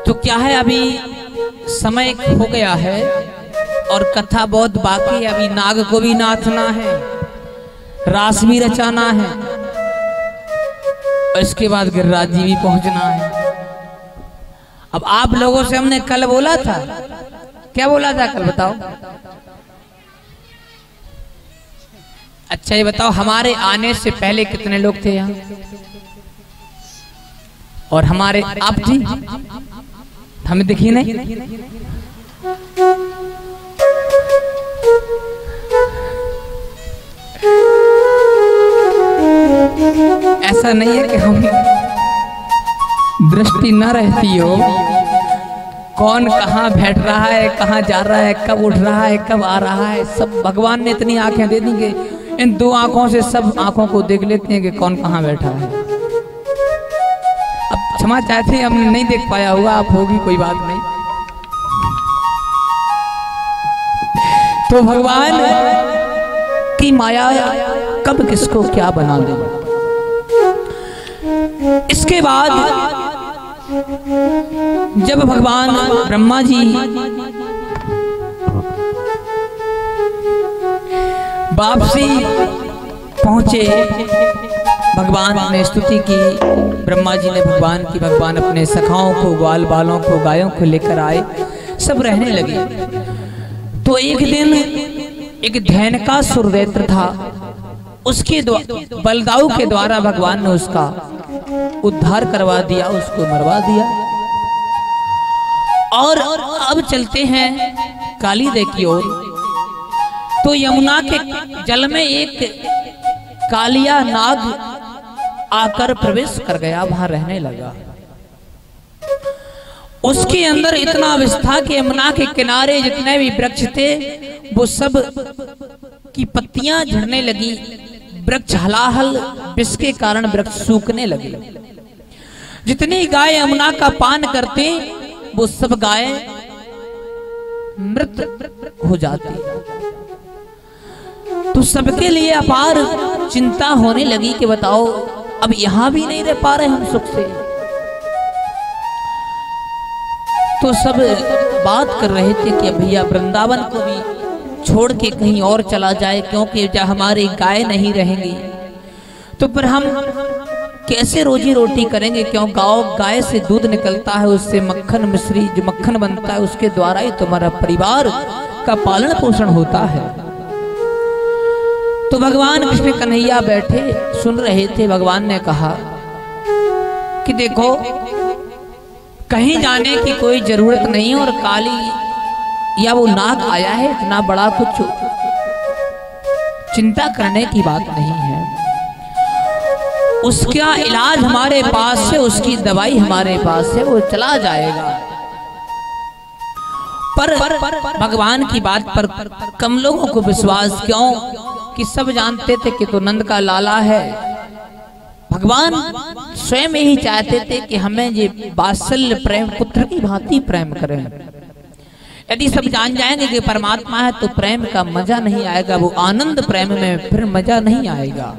तो क्या है, अभी समय हो गया है और कथा बहुत बाकी है। अभी नाग को भी नाचना है, रास भी रचाना है, और इसके बाद गिरिराज जी भी पहुंचना है। अब आप लोगों से हमने कल बोला था, क्या बोला था कल, बताओ। अच्छा ये बताओ, हमारे आने से पहले कितने लोग थे यहाँ? और हमारे आप जी हमें दिखी नहीं। ऐसा नहीं है कि हम दृष्टि न रहती हो, कौन कहाँ बैठ रहा है, कहाँ जा रहा है, कब उठ रहा है, कब आ रहा है, सब भगवान ने इतनी आंखें दे दी कि इन 2 आंखों से सब आंखों को देख लेते हैं कि कौन कहाँ बैठा है। अब क्षमा चाहते हैं, हमने नहीं देख पाया होगा, आप होगी, कोई बात नहीं। तो भगवान की माया कब किसको क्या बना दे। इसके बाद जब भगवान ब्रह्मा जी वापसी पहुंचे, भगवान ने स्तुति की। ब्रह्मा जी ने भगवान की, भगवान अपने सखाओं को, ग्वाल बालों को, गायों को लेकर आए, सब रहने लगे। तो एक दिन एक धैन का सुरदैत्र था, उसके बलदाऊ के द्वारा भगवान ने उसका उद्धार करवा दिया, उसको मरवा दिया। और अब चलते हैं कालीदह की ओर। तो यमुना के जल में एक कालिया नाग आकर प्रवेश कर गया, वहां रहने लगा। उसके अंदर इतना विष था कि यमुना के किनारे जितने भी वृक्ष थे वो सब की पत्तियां झड़ने लगी, वृक्ष हलाहल विष के कारण वृक्ष सूखने लगे। जितनी गाय यमुना का पान करते वो सब गाय मृत हो जाती। तो सबके लिए अपार चिंता होने लगी कि बताओ अब यहां भी नहीं रह पा रहे हम सुख से। तो सब बात कर रहे थे कि भैया वृंदावन को भी छोड़ के कहीं और चला जाए, क्योंकि जब हमारी गाय नहीं रहेंगी तो फिर हम कैसे रोजी रोटी करेंगे, क्यों गाय से दूध निकलता है, उससे मक्खन मिश्री जो मक्खन बनता है उसके द्वारा ही तुम्हारा परिवार का पालन पोषण होता है। तो भगवान कृष्ण कन्हैया बैठे सुन रहे थे। भगवान ने कहा कि देखो कहीं जाने की कोई जरूरत नहीं, और काली या वो नाग आया है, इतना बड़ा कुछ चिंता करने की बात नहीं है। उसका इलाज हमारे पास है, उसकी दवाई हमारे पास है, वो चला जाएगा। पर भगवान की बात पर कम लोगों को विश्वास क्यों, कि सब जानते थे कि तो नंद का लाला है। भगवान स्वयं ही चाहते थे कि हमें ये वात्सल्य प्रेम पुत्र की भांति प्रेम करें। यदि सब जान जाएंगे कि परमात्मा है तो प्रेम का मजा नहीं आएगा, वो आनंद प्रेम में फिर मजा नहीं आएगा।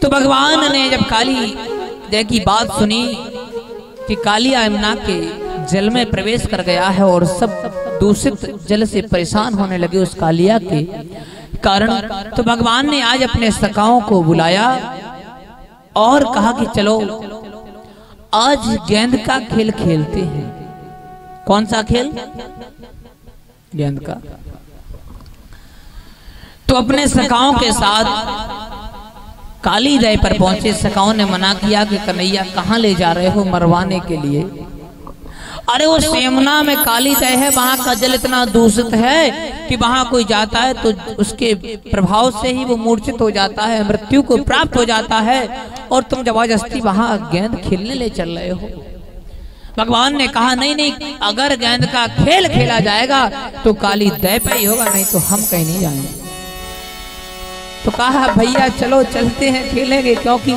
तो भगवान ने जब काली जय की बात सुनी कि कालिया यमुना के जल में प्रवेश कर गया है और सब दूषित जल से परेशान होने लगे उस कालिया के कारण, तो भगवान ने आज अपने सखाओं को बुलाया और कहा कि चलो आज गेंद का खेल खेलते हैं। कौन सा खेल? गेंद का। तो अपने सखाओं के साथ काली दह पर पहुंचे। सखाओं ने मना किया कि कन्हैया कहां ले जा रहे हो मरवाने के लिए? अरे वो यमुना में काली दह है, वहां का जल इतना दूषित है कि वहां कोई जाता है तो उसके प्रभाव से ही वो मूर्छित हो जाता है, मृत्यु को प्राप्त हो जाता है, और तुम जबरदस्ती वहां गेंद खेलने ले चल रहे हो। भगवान ने कहा नहीं नहीं, अगर गेंद का खेल खेला जाएगा तो काली दह पे ही होगा, नहीं तो हम कहीं नहीं जाएंगे। तो कहा भैया चलो चलते हैं, खेलेंगे, क्योंकि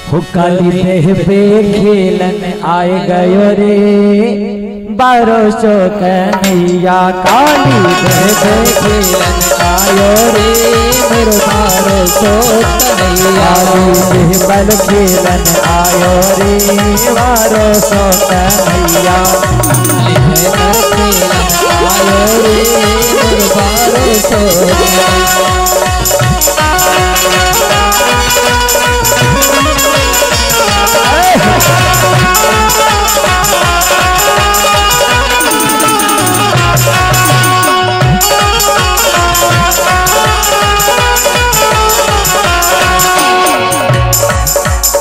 हो काली देह पे खेलन आए गयो रे, 1200 कन्हैया काली देह पे खेलन आयो रे, मेरो 1200 कन्हैया काली देह बल खेलन आयो रे, 1200 कन्हैया खेलन आयो रे, मेरो 1200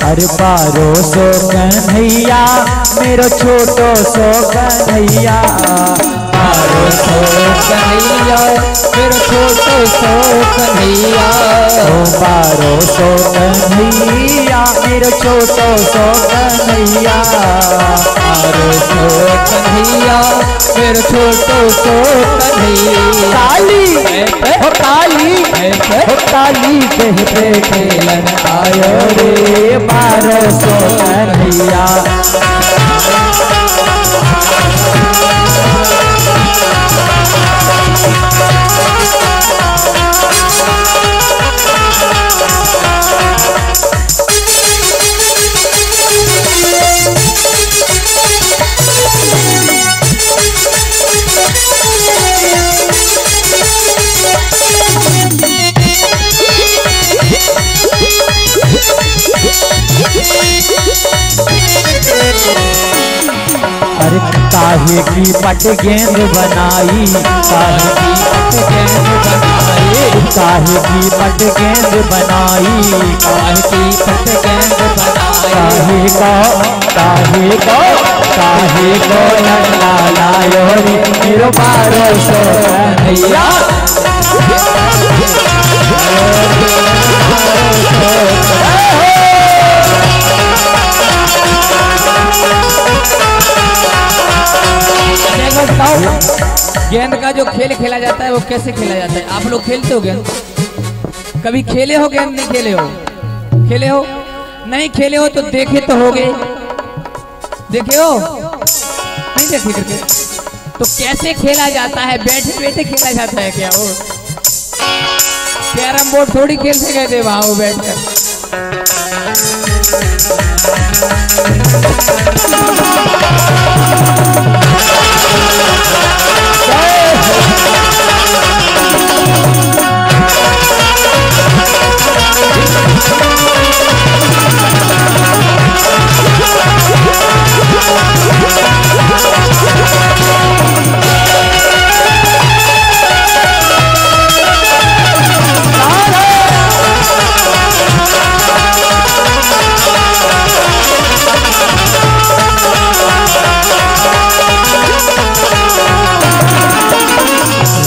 अरे 1200 कन्हैया मेरो छोटो सो कन्हैया, 1200 कन्हैया मेरो छोटो सो कन्हैया, 1200 कन्हैया मेरो छोटो सो कन्हैया, 1200 कन्हैया मेरो छोटो सो कन्हैया। काली हो काली हो काली देह पे खेलन आयो रे, 1200 कन्हैया। अरे काहे की पट गेंद बनाई, काहे की पट गेंद बनाई, काहे की पट गेंद बनाई, काहे की पट गेंद बनाई, काहे को नल्ला लायो रे, मेरो 1200 कन्हैया। गेंद का जो खेल खेला जाता है वो कैसे खेला जाता है? आप लोग खेलते हो गेंद? कभी खेले हो गेंद? नहीं खेले हो? खेले हो? नहीं खेले हो तो देखे तो होगे, देखे हो? नहीं देखे करके? तो कैसे खेला जाता है? बैठे बैठे खेला जाता है क्या? वो कैरम बोर्ड थोड़ी खेलते गए थे वहां वो बैठकर।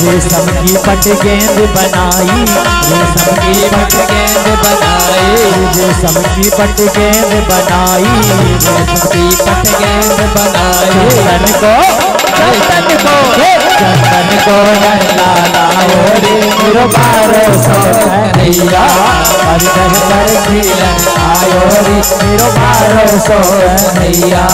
रेशम की पट गेंद बनाई, रेशम की पट गेंद बनाई, रेशम की पट गेंद बनाई, रेशम की पट गेंद बनाई। चंदन को लाओ रे मेरो 1200 कन्हैया, हर घर पर खिलन आयो रे मेरो 1200 कन्हैया।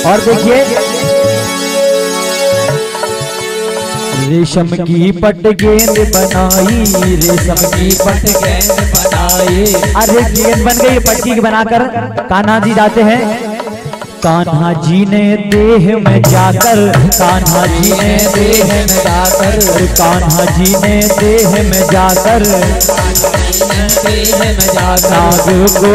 और देखिए रेशम की पट गेंद बनाई, रेशम की पट गेंद बनाई। अरे गेंद बन गई, पट्टी बनाकर कान्हा जी जाते हैं। कान्हा जी ने देह में जाकर, कान्हा जी ने देह में जाकर, कान्हा जी ने देह में जाकर नाग को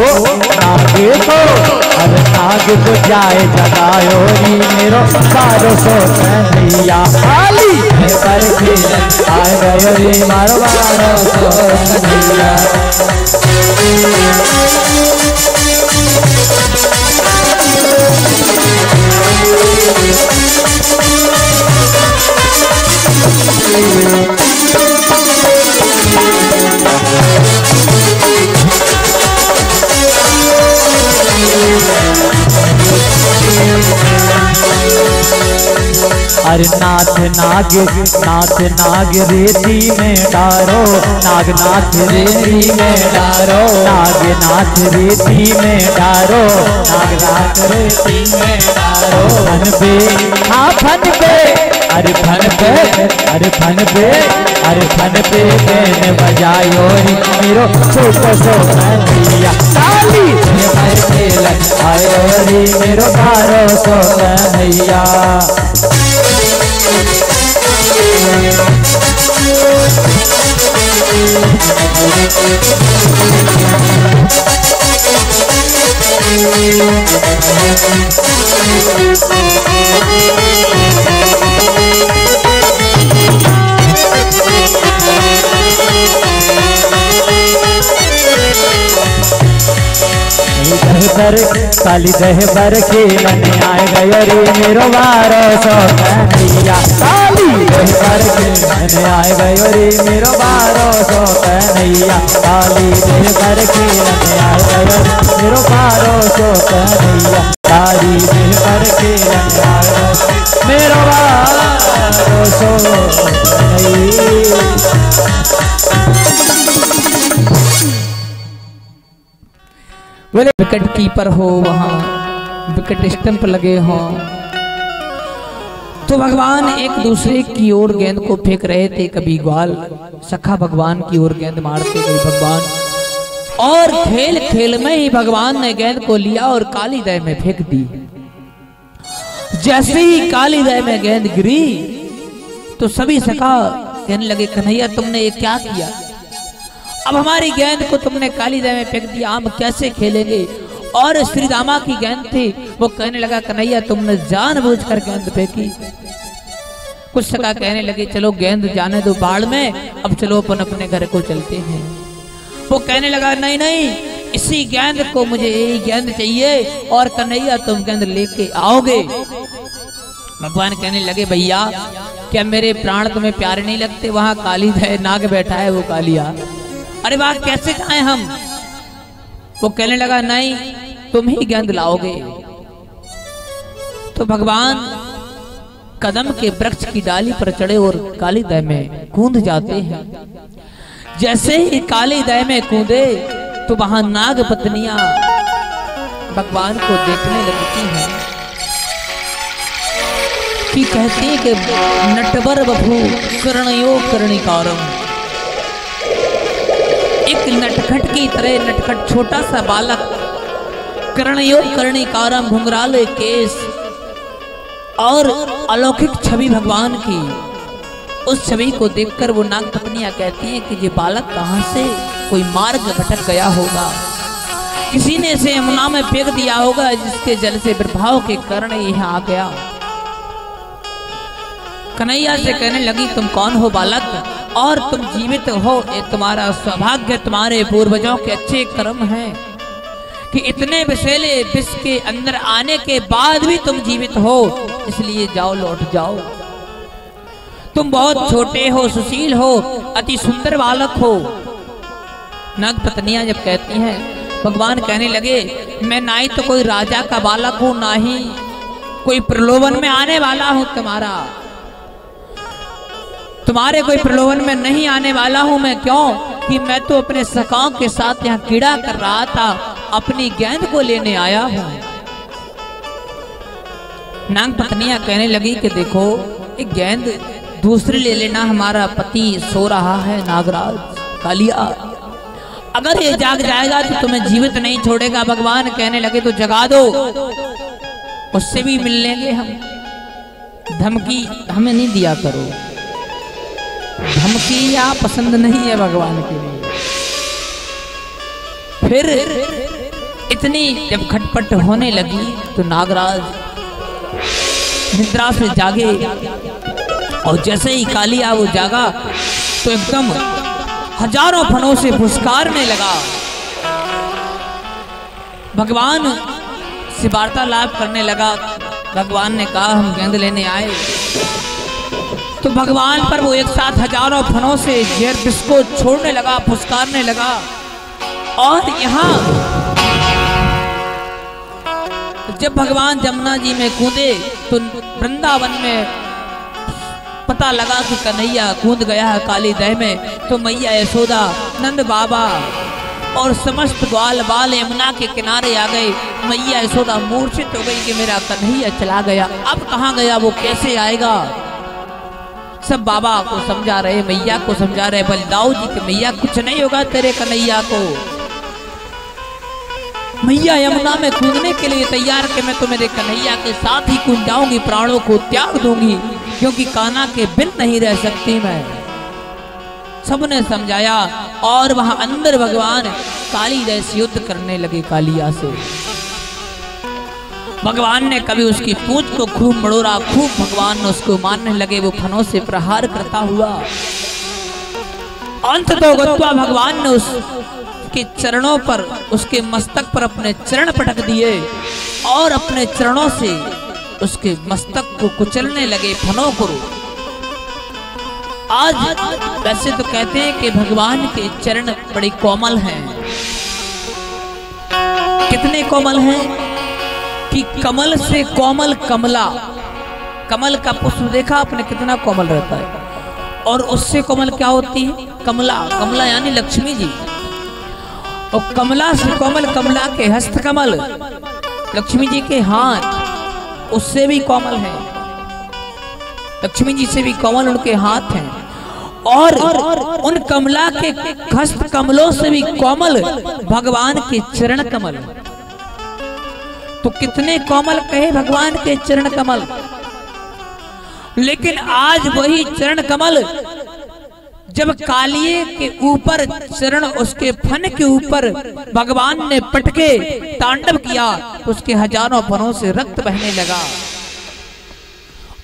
अब नाग को जाए जगायो री मेरो 1200 कन्हैया, खाली पर खिलन आए गयो री मारो 1200 कन्हैया। अरे नाथ नाग रेती में डारो, नाग नाथ रेती में डारो, नाग नाथ रेती में डारो, नाग नाथ रेती में डारो। फन पे हाँ फन पे, अरे फन पे, अरे फन पे, अरे फन पे गेंद बजायो रे मेरो 1200 कन्हैया, ताली पर खेलन आयो रे मेरो 1200 कन्हैया। काली दहबर खेलन आए गयो रे मेरो 1200 कन्हैया, काली दहबर खेलन आए गयो रे मेरो 1200 कन्हैया, काली दहबर खेलन आए गयो मेरो 1200 कन्हैया, काली दहबर खेलन आए मेरो 1200 कन्हैया। बोले विकेट कीपर हो, वहां विकेट स्टंप लगे हो, तो भगवान एक दूसरे की ओर गेंद को फेंक रहे थे। कभी ग्वाल सखा भगवान की ओर गेंद मारते गए भगवान, और खेल खेल में ही भगवान ने गेंद को लिया और काली दह में फेंक दी। जैसे ही काली दह में गेंद गिरी तो सभी सखा कहने लगे कन्हैया तुमने ये क्या किया, अब हमारी गेंद को तुमने काली दह में फेंक दिया, हम कैसे खेलेंगे। और श्री रामा की गेंद थी, वो कहने लगा कन्हैया तुमने जानबूझकर गेंद फेंकी। कुछ सखा कहने लगे चलो गेंद जाने दो बाढ़ में, अब चलो अपन अपने घर को चलते हैं। वो कहने लगा नहीं नहीं, इसी गेंद को मुझे यही गेंद चाहिए और कन्हैया तुम गेंद लेके आओगे। भगवान कहने लगे भैया क्या मेरे प्राण तुम्हें प्यारे नहीं लगते, वहां काली दह नाग बैठा है वो कालिया, अरे वाह कैसे खाएं हम। वो कहने लगा नहीं तुम ही गेंद लाओगे। तो भगवान कदम के वृक्ष की डाली पर चढ़े और काली दह में कूद जाते हैं। जैसे ही काली दह में कूदे तो वहां नाग पत्नियां भगवान को देखने लगती हैं कि कहती है कि नटवर बभू कर्णयो कर्णिकारम, एक नटखट की तरह नटखट छोटा सा बालक कर्णयो कर्णिकारम घुंघराले केस और अलौकिक छवि भगवान की, उस छवि को देखकर वो नाग पत्नियां कहती हैं कि ये बालक कहाँ से कोई मार्ग भटक गया होगा, किसी ने इसे यमुना में फेंक दिया होगा, जिसके जल से प्रभाव के कारण यह आ गया। कन्हैया से कहने लगी, तुम कौन हो बालक, और तुम जीवित हो, ये तुम्हारा सौभाग्य, तुम्हारे पूर्वजों के अच्छे कर्म हैं कि इतने विषैले विष के अंदर आने के बाद भी तुम जीवित हो, इसलिए जाओ, लौट जाओ। तुम बहुत छोटे हो, सुशील हो, अति सुंदर बालक हो। नाग पत्नियां जब कहती हैं, भगवान कहने लगे, मैं ना ही तो कोई राजा का बालक हूं, ना ही कोई प्रलोभन में आने वाला हूं, तुम्हारे कोई प्रलोभन में नहीं आने वाला हूं मैं। क्यों कि मैं तो अपने सखाओं के साथ यहाँ कीड़ा कर रहा था, अपनी गेंद को लेने आया हूं। नाग पत्नियां कहने लगी कि देखो, एक गेंद दूसरी ले लेना, हमारा पति सो रहा है, नागराज कालिया, अगर ये जाग जाएगा तो तुम्हें जीवित नहीं छोड़ेगा। भगवान कहने लगे, तो जगा दो, उससे भी मिल लेंगे हम। धमकी हमें नहीं दिया करो, धमकी या पसंद नहीं है भगवान के लिए। फिर इतनी जब खटपट होने लगी तो नागराज निद्रा से जागे, और जैसे ही कालिया वो जागा तो एकदम हजारों फनों से फुसकारने लगा। भगवान से वार्तालाप करने लगा। भगवान ने कहा, हम गेंद लेने आए, तो भगवान पर वो एक साथ हजारों फनों से जहर विष को छोड़ने लगा, फुसकारने लगा। और यहाँ जब भगवान जमुना जी में कूदे तो वृंदावन में पता लगा कि कन्हैया कूद गया है काली दह में, तो मैया यशोदा, नंद बाबा और समस्त ग्वाल बाल यमुना के किनारे आ गए। मैया यशोदा मूर्छित हो गई कि मेरा कन्हैया चला गया, अब कहाँ गया, वो कैसे आएगा। सब बाबा को समझा रहे, मैया को समझा रहे, बलदाऊ जी के मैया कुछ नहीं होगा तेरे कन्हैया को। मैया यमुना में कूदने के लिए तैयार कि मैं तो मेरे कन्हैया के साथ ही कूद जाऊंगी, प्राणों को त्याग दूंगी, क्योंकि कान्हा के बिन नहीं रह सकती मैं। सबने समझाया और वहां अंदर भगवान काली जैसे युद्ध करने लगे कालिया से। भगवान ने कभी उसकी पूंछ को खूब मड़ोरा, खूब भगवान ने उसको मारने लगे, वो फनों से प्रहार करता हुआ। अंत तो गत्वा भगवान ने उसके चरणों पर, उसके मस्तक पर अपने चरण पटक दिए और अपने चरणों से उसके मस्तक को कुचलने लगे, फनों को। आज वैसे तो कहते हैं कि भगवान के चरण बड़े कोमल हैं। कितने कोमल हैं कि कमल से कोमल कमला। कमल का पुष्प देखा आपने कितना कोमल रहता है, और उससे कोमल क्या होती है, कमला। कमला यानी लक्ष्मी जी, और कमला से कोमल कमला के हस्त कमल, लक्ष्मी जी के हाथ उससे भी कोमल है, लक्ष्मी जी से भी कोमल उनके हाथ हैं। और उन कमला के हस्त कमलों से भी कोमल भगवान के चरण कमल। तो कितने कोमल कहे भगवान के चरण कमल। लेकिन आज वही चरण कमल जब कालिए के ऊपर चरण, उसके फन के ऊपर भगवान ने पटके तांडव किया, तो उसके हजारों फनों से रक्त बहने लगा,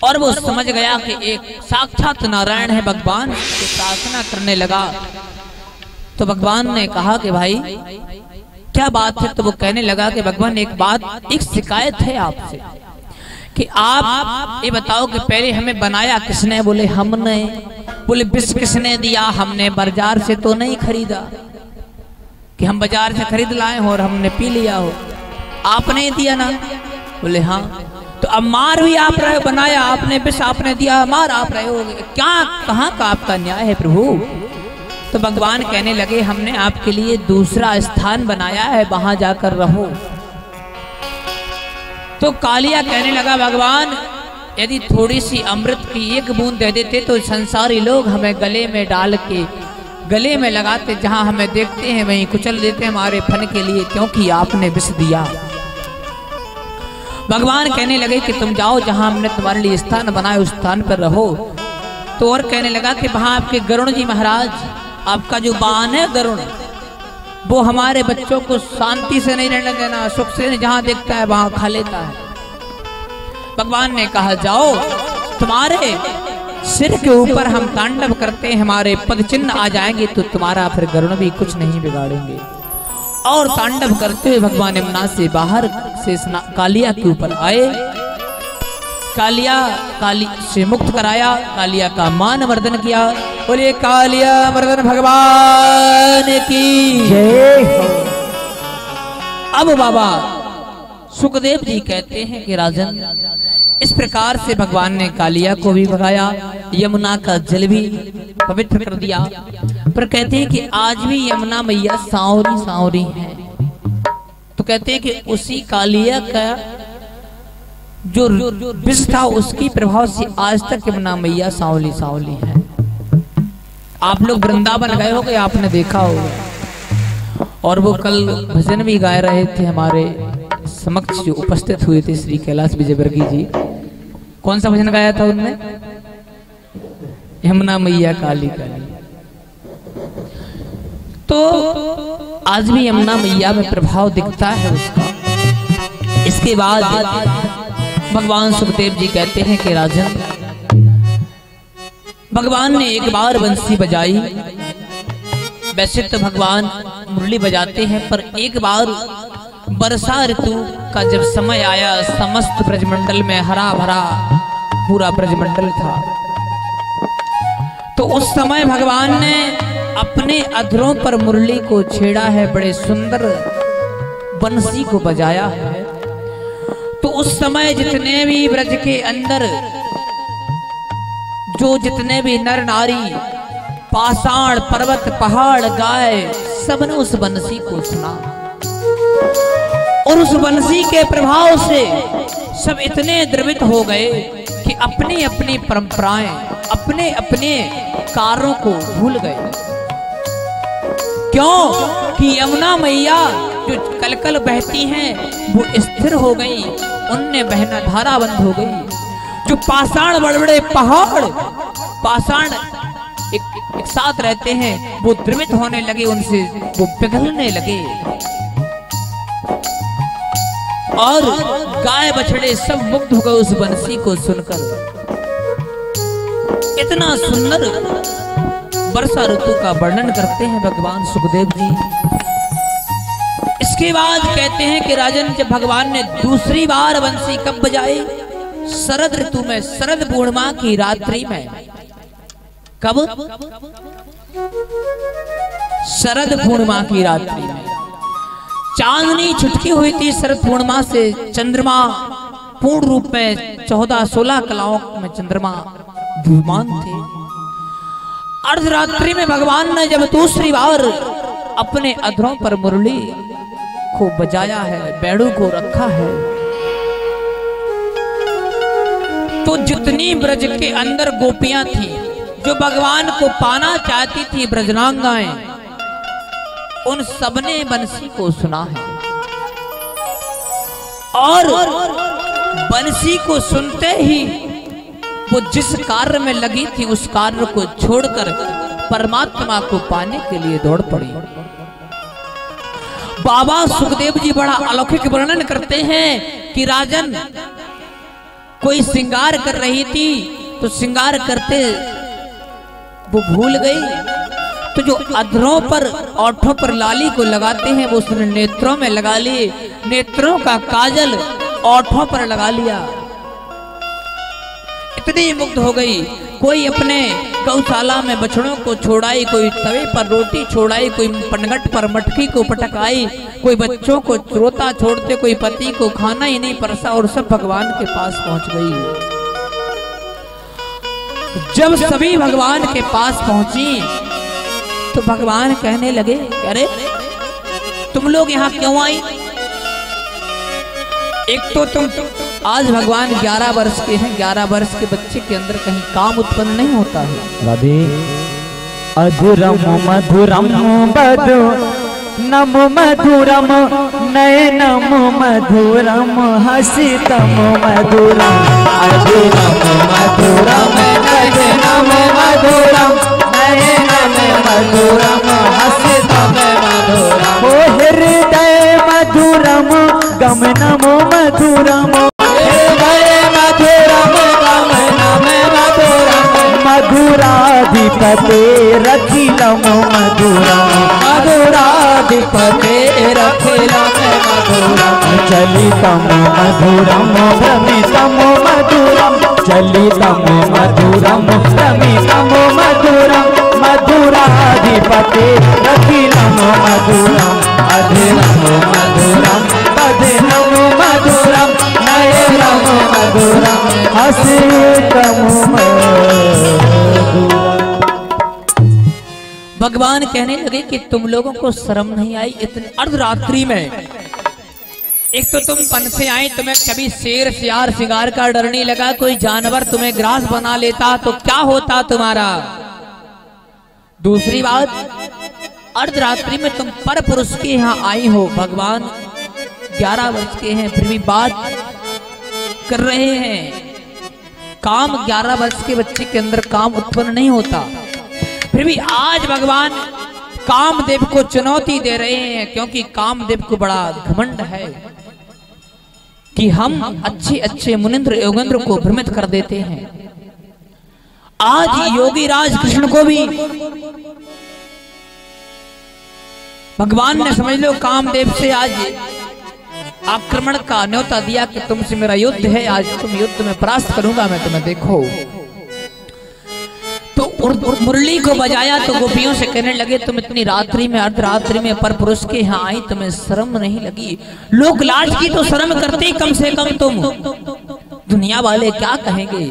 और वो समझ गया कि एक साक्षात नारायण है, भगवान की प्रार्थना करने लगा। तो भगवान ने कहा कि भाई क्या बात है। तो वो कहने लगा कि भगवान एक बात, एक शिकायत है आपसे कि आप ये बताओ कि पहले हमें बनाया किसने। बोले हमने। बोले विष किसने दिया। हमने बाजार से तो नहीं खरीदा कि हम बाजार से खरीद लाए हो और हमने पी लिया हो, आपने दिया ना। बोले हाँ। तो अब मार भी आप रहे हो, बनाया आपने, विष आपने दिया, मार आप रहे हो, क्या कहाँ का आपका न्याय है प्रभु। तो भगवान कहने लगे हमने आपके लिए दूसरा स्थान बनाया है, वहां जाकर रहो। तो कालिया कहने लगा भगवान यदि थोड़ी सी अमृत की एक बूंद दे देते तो संसारी लोग हमें गले में डाल के गले में लगाते, जहां हमें देखते हैं वहीं कुचल देते हमारे फन के लिए, क्योंकि आपने विष दिया। भगवान कहने लगे कि तुम जाओ, जहां हमने तुम्हारे लिए स्थान बनाया उस स्थान पर रहो। तो और कहने लगा कि वहां आपके गरुण जी महाराज, आपका जो वाहन है गरुण, वो हमारे बच्चों को शांति से नहीं रहने देना, सुख से जहां देखता है वहां खा लेता है। भगवान ने कहा जाओ, तुम्हारे सिर के ऊपर हम तांडव करते हैं, हमारे पद चिन्ह आ जाएंगे तो तुम्हारा फिर गरुण भी कुछ नहीं बिगाड़ेंगे। और तांडव करते हुए भगवान यमुना से बाहर से कालिया के ऊपर आए, कालिया काली से मुक्त कराया, कालिया का मान वर्धन किया। बोले कालिया मर्दन भगवान की जय हो। अब बाबा सुखदेव जी कहते हैं कि राजन, इस प्रकार से भगवान ने कालिया को भी भगाया, यमुना का जल भी पवित्र कर दिया। पर कहते हैं कि आज भी यमुना मैया सांवरी सांवरी है। तो कहते हैं कि उसी कालिया का जो विष था उसकी प्रभाव से आज तक यमुना मैया सांवली सांवली है। आप लोग वृंदावन गए होंगे, आपने देखा होगा। और वो कल भजन भी गा रहे थे हमारे समक्ष जो उपस्थित हुए थे श्री कैलाश विजयवर्गीय जी। कौन सा भजन गाया था उनने? यमुना मैया काली काली। तो आज भी यमुना मैया में प्रभाव दिखता है उसका। इसके बाद भगवान सुखदेव जी कहते हैं कि राजन, भगवान ने एक बार बंसी बजाई। वैसे तो भगवान मुरली बजाते हैं, पर एक बार वर्षा ऋतु का जब समय आया, समस्त ब्रजमंडल में हरा भरा पूरा ब्रजमंडल था। तो उस समय भगवान ने अपने अधरों पर मुरली को छेड़ा है, बड़े सुंदर बंसी को बजाया है। तो उस समय जितने भी ब्रज के अंदर जो जितने भी नर नारी, पाषाण पर्वत पहाड़ गाय, सबने उस बंसी को सुना। और उस बंसी के प्रभाव से सब इतने द्रवित हो गए कि अपनी अपनी परंपराएं, अपने अपने कार्यों को भूल गए। क्यों कि यमुना मैया जो कलकल बहती हैं वो स्थिर हो गई, उनमें बहना धारा बंद हो गई। जो पाषाण बड़े बड़े पहाड़ पाषाण एक साथ रहते हैं, वो द्रवित होने लगे, उनसे वो पिघलने लगे। और गाय बछड़े सब मुग्ध हो गए उस बंसी को सुनकर। इतना सुंदर वर्षा ऋतु का वर्णन करते हैं भगवान सुखदेव जी। इसके बाद कहते हैं कि राजन, जब भगवान ने दूसरी बार बंसी कब बजाई? शरद ऋतु में, शरद पूर्णिमा की रात्रि में। कब? शरद पूर्णिमा की रात्रि में। चांदनी छुटकी हुई थी शरद पूर्णिमा से। चंद्रमा पूर्ण रूप में 14-16 कलाओं में चंद्रमा विमान थे। अर्धरात्रि में भगवान ने जब दूसरी बार अपने अधरों पर मुरली को बजाया है, बैड़ू को रखा है, तो जितनी ब्रज के अंदर गोपियां थी जो भगवान को पाना चाहती थी, ब्रजनांगाएं, उन सबने बंसी को सुना है। और बंसी को सुनते ही वो जिस कार्य में लगी थी उस कार्य को छोड़कर परमात्मा को पाने के लिए दौड़ पड़ी। बाबा सुखदेव जी बड़ा अलौकिक वर्णन करते हैं कि राजन, कोई श्रृंगार कर रही थी तो श्रृंगार करते वो भूल गई, तो जो अधरों पर ओठों पर लाली को लगाते हैं वो उसने नेत्रों में लगा ली। नेत्रों का काजल ओठों पर लगा लिया। इतनी मुग्ध हो गई। कोई अपने गौशाला में बछड़ों को छोड़ाई, कोई तवे पर रोटी छोड़ाई, कोई पनघट पर मटकी को पटकाई, कोई बच्चों को रोता छोड़ते, कोई पति को खाना ही नहीं परसा, और सब भगवान के पास पहुंच गई। जब सभी भगवान के पास पहुंची तो भगवान कहने लगे, अरे तुम लोग यहाँ क्यों आई? एक तो तुम आज भगवान 11 वर्ष के हैं, 11 वर्ष के बच्चे के अंदर कहीं काम उत्पन्न नहीं होता है। राधे अधुरम मधुरम बधु नमो मधुरम नयनम मधुरम हसितम मधुरम अधुरम मधुरम नयनम मधुरम नयनम मधुरम हसितम मधुरम ओ हृदय मधुरम गमनम मधुरम हृदय मधुरम गमनम मधुरम मधुराधिपते रखिलम मधुरम मधुराधिपते रखिलम मधुरम चलितम मधुरम भ्रमितम मधुरम चलितम मधुरम भ्रमितम मधुरम मधुराधिपते रखिलम मधुरम अधीरम मधुरम बधिरम मधुरम नयनम मधुरम हसितम मधुरम। भगवान कहने लगे कि तुम लोगों को शर्म नहीं आई इतनी अर्धरात्रि में? एक तो तुम पन से आए, तुम्हें कभी शेर सियार शिकार का डर नहीं लगा? कोई जानवर तुम्हें ग्रास बना लेता तो क्या होता तुम्हारा? दूसरी बात, अर्धरात्रि में तुम पर पुरुष के यहाँ आई हो। भगवान 11 वर्ष के हैं फिर भी बात कर रहे हैं। काम 11 वर्ष के बच्चे के अंदर काम उत्पन्न नहीं होता, फिर भी आज भगवान कामदेव को चुनौती दे रहे हैं, क्योंकि कामदेव को बड़ा घमंड है कि हम अच्छे अच्छे मुनिंद्र योगेंद्र को भ्रमित कर देते हैं। आज योगी राज कृष्ण को भी भगवान ने समझ लो कामदेव से आज आक्रमण का न्योता दिया कि तुमसे मेरा युद्ध है, आज तुम युद्ध में परास्त करूंगा मैं तुम्हें, देखो। तो मुरली को बजाया तो गोपियों से कहने लगे तुम इतनी रात्रि में अर्धरात्रि में पर पुरुष के यहाँ आई, तुम्हें शर्म नहीं लगी? लोग लाज की तो शर्म करते कम से कम तुम, दुनिया वाले क्या कहेंगे?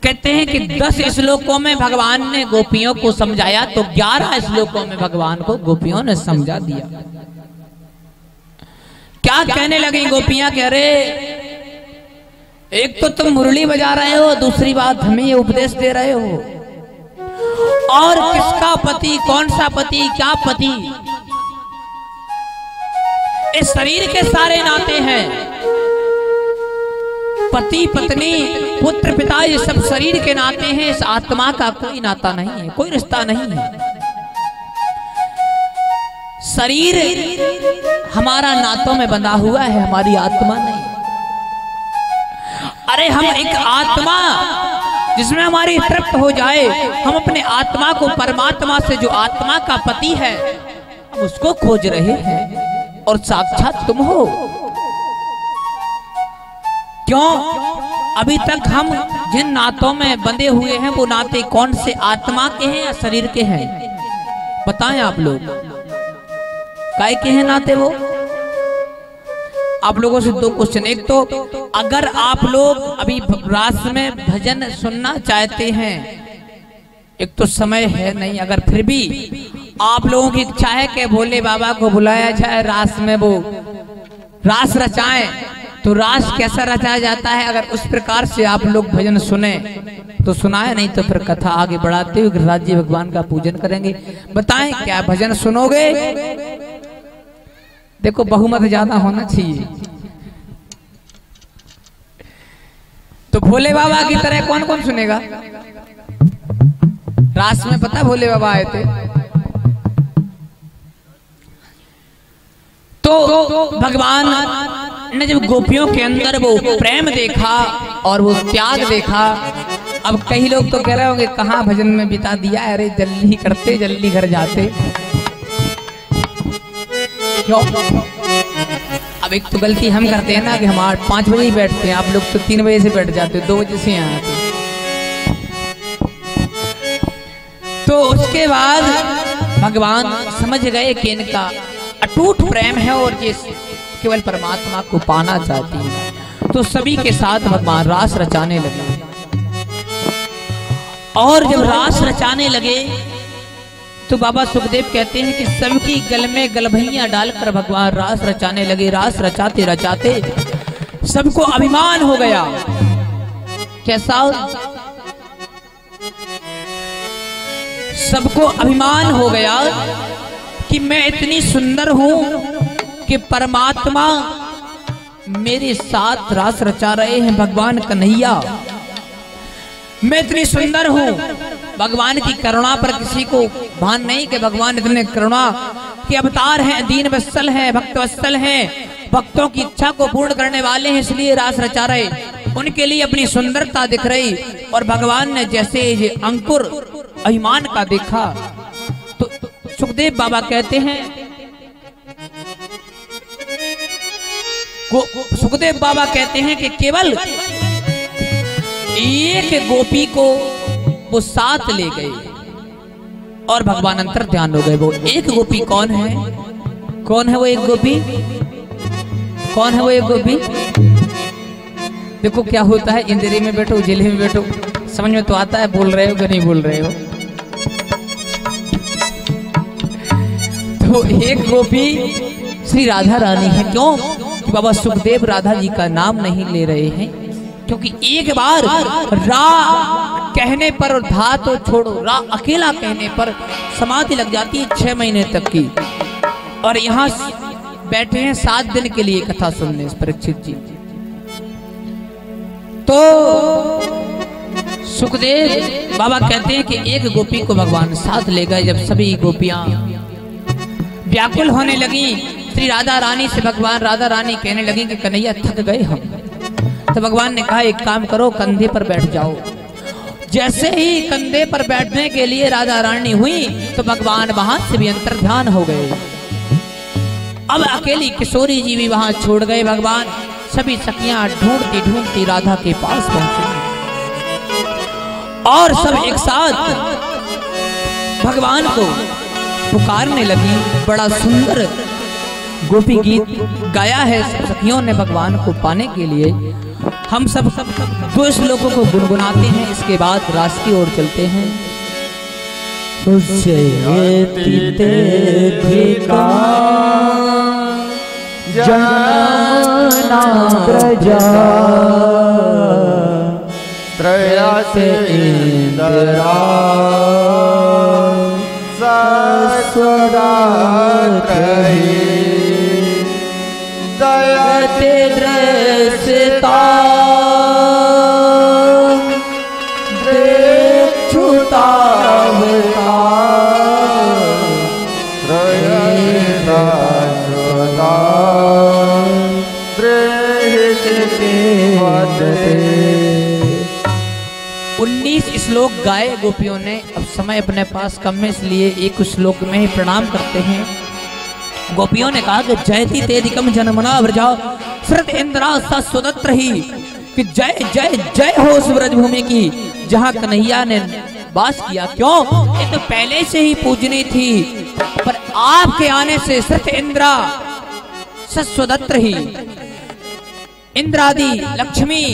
कहते हैं कि 10 श्लोकों में भगवान ने गोपियों को समझाया तो 11 श्लोकों में भगवान को गोपियों ने समझा दिया। क्या कहने लगी गोपियां? कह रहे एक तो तुम मुरली बजा रहे हो, दूसरी बात हमें ये उपदेश दे रहे हो, और किसका पति, कौन सा पति, क्या पति? इस शरीर के सारे नाते हैं, पति पत्नी पुत्र पिता ये सब शरीर के नाते हैं, इस आत्मा का कोई नाता नहीं है, कोई रिश्ता नहीं है। शरीर हमारा नातों में बंधा हुआ है, हमारी आत्मा नहीं। अरे हम एक आत्मा जिसमें हमारी तृप्त हो जाए, हम अपने आत्मा को परमात्मा से जो आत्मा का पति है हम उसको खोज रहे हैं, और साक्षात तुम हो। क्यों? अभी तक हम जिन नातों में बंधे हुए हैं वो नाते कौन से, आत्मा के हैं या शरीर के हैं? बताएं आप लोग, काय के हैं नाते वो? आप लोगों से 2 क्वेश्चन। एक तो अगर आप लोग अभी रास में भजन सुनना चाहते हैं, एक तो समय है नहीं, अगर फिर भी आप लोगों की इच्छा है कि भोले बाबा को बुलाया जाए रास में, वो रास रचाएं, तो रास कैसा रचाया जाता है अगर उस प्रकार से आप लोग भजन सुने तो सुनाए, नहीं तो फिर कथा आगे बढ़ाते हुए गिरिराज जी भगवान का पूजन करेंगे। बताएं क्या भजन सुनोगे? देखो बहुमत ज्यादा होना चाहिए। तो भोले बाबा की तरह कौन कौन सुनेगा? रास में पता भोले बाबा आए थे, तो भगवान ने जब गोपियों के अंदर वो प्रेम देखा और वो त्याग देखा, अब कई लोग तो कह रहे होंगे कहाँ भजन में बिता दिया, अरे जल्दी करते जल्दी घर जाते। क्यों? अब एक तो गलती हम करते हैं ना कि हम 5 बजे ही बैठते हैं, आप लोग तो 3 बजे से बैठ जाते हो, 2 बजे से यहाँ आते। तो उसके बाद भगवान समझ गए कि इनका अटूट प्रेम है और ये केवल परमात्मा को पाना चाहती है, तो सभी के साथ भगवान रास रचाने लगे। और जब रास रचाने लगे तो बाबा सुखदेव कहते हैं कि सबकी गल में गलभैया डालकर भगवान रास रचाने लगे। रास रचाते रचाते सबको अभिमान हो गया। कैसा? सबको अभिमान हो गया कि मैं इतनी सुंदर हूं कि परमात्मा मेरे साथ रास रचा रहे हैं भगवान कन्हैया। मैं इतनी सुंदर हूं, भगवान की करुणा पर किसी को भान नहीं कि भगवान इतने करुणा के अवतार हैं, दीन वत्सल हैं, भक्त वत्सल हैं, भक्तों की इच्छा को पूर्ण करने वाले हैं, इसलिए रास रचा रहे। उनके लिए अपनी सुंदरता दिख रही और भगवान ने जैसे ये अंकुर अभिमान का देखा तो सुखदेव बाबा कहते हैं, सुखदेव बाबा कहते हैं कि केवल एक गोपी को वो साथ ले गए और भगवान अंतर ध्यान हो गए। वो एक गोपी कौन है? कौन है वो एक गोपी? कौन है वो एक गोपी? देखो क्या होता है, इंदिरी में बैठो, जिले में बैठो, समझ में तो आता है बोल रहे हो कि नहीं बोल रहे हो। तो एक गोपी श्री राधा रानी है। क्यों कि बाबा सुखदेव राधा जी का नाम नहीं ले रहे हैं? क्योंकि एक बार रा कहने पर और धा तो छोड़ो, रा अकेला कहने पर समाधि लग जाती है 6 महीने तक की। और यहाँ बैठे हैं 7 दिन के लिए कथा सुनने इस परीक्षित जी। तो सुखदेव बाबा कहते हैं कि एक गोपी को भगवान साथ ले गए। जब सभी गोपियां व्याकुल होने लगी श्री राधा रानी से, भगवान राधा रानी कहने लगी कि कन्हैया थक गए हम। तो भगवान ने कहा एक काम करो, कंधे पर बैठ जाओ। जैसे ही कंधे पर बैठने के लिए राधा रानी हुई तो भगवान वहां से भी अंतर्ध्यान हो गए। अब अकेली किशोरी जी भी वहां छोड़ गए भगवान। सभी सखियां ढूंढती ढूंढती राधा के पास पहुंची और सब एक साथ भगवान को पुकारने लगी। बड़ा सुंदर गोपी गीत गाया है सखियों ने भगवान को पाने के लिए। हम सब 2 श्लोकों को गुनगुनाते हैं, इसके बाद रास की ओर चलते हैं। जमुना प्रजा त्रयास इंद्रा सस्वरात दयते दृष्टा श्लोक गाए गोपियों ने। अब समय अपने पास कम है, इसलिए एक श्लोक में ही प्रणाम करते हैं। गोपियों ने कहा कि जयति तेदिकम जनमना व्रजा श्रुत इंद्रा सस्वदत्र ही, कि जय जय जय हो उस ब्रजभूमि की जहां कन्हैया ने वास किया। क्यों? ये तो पहले से ही पूजनी थी, पर आपके आने से श्रुत इंद्रा सस्वदत्र ही, इंद्रादि लक्ष्मी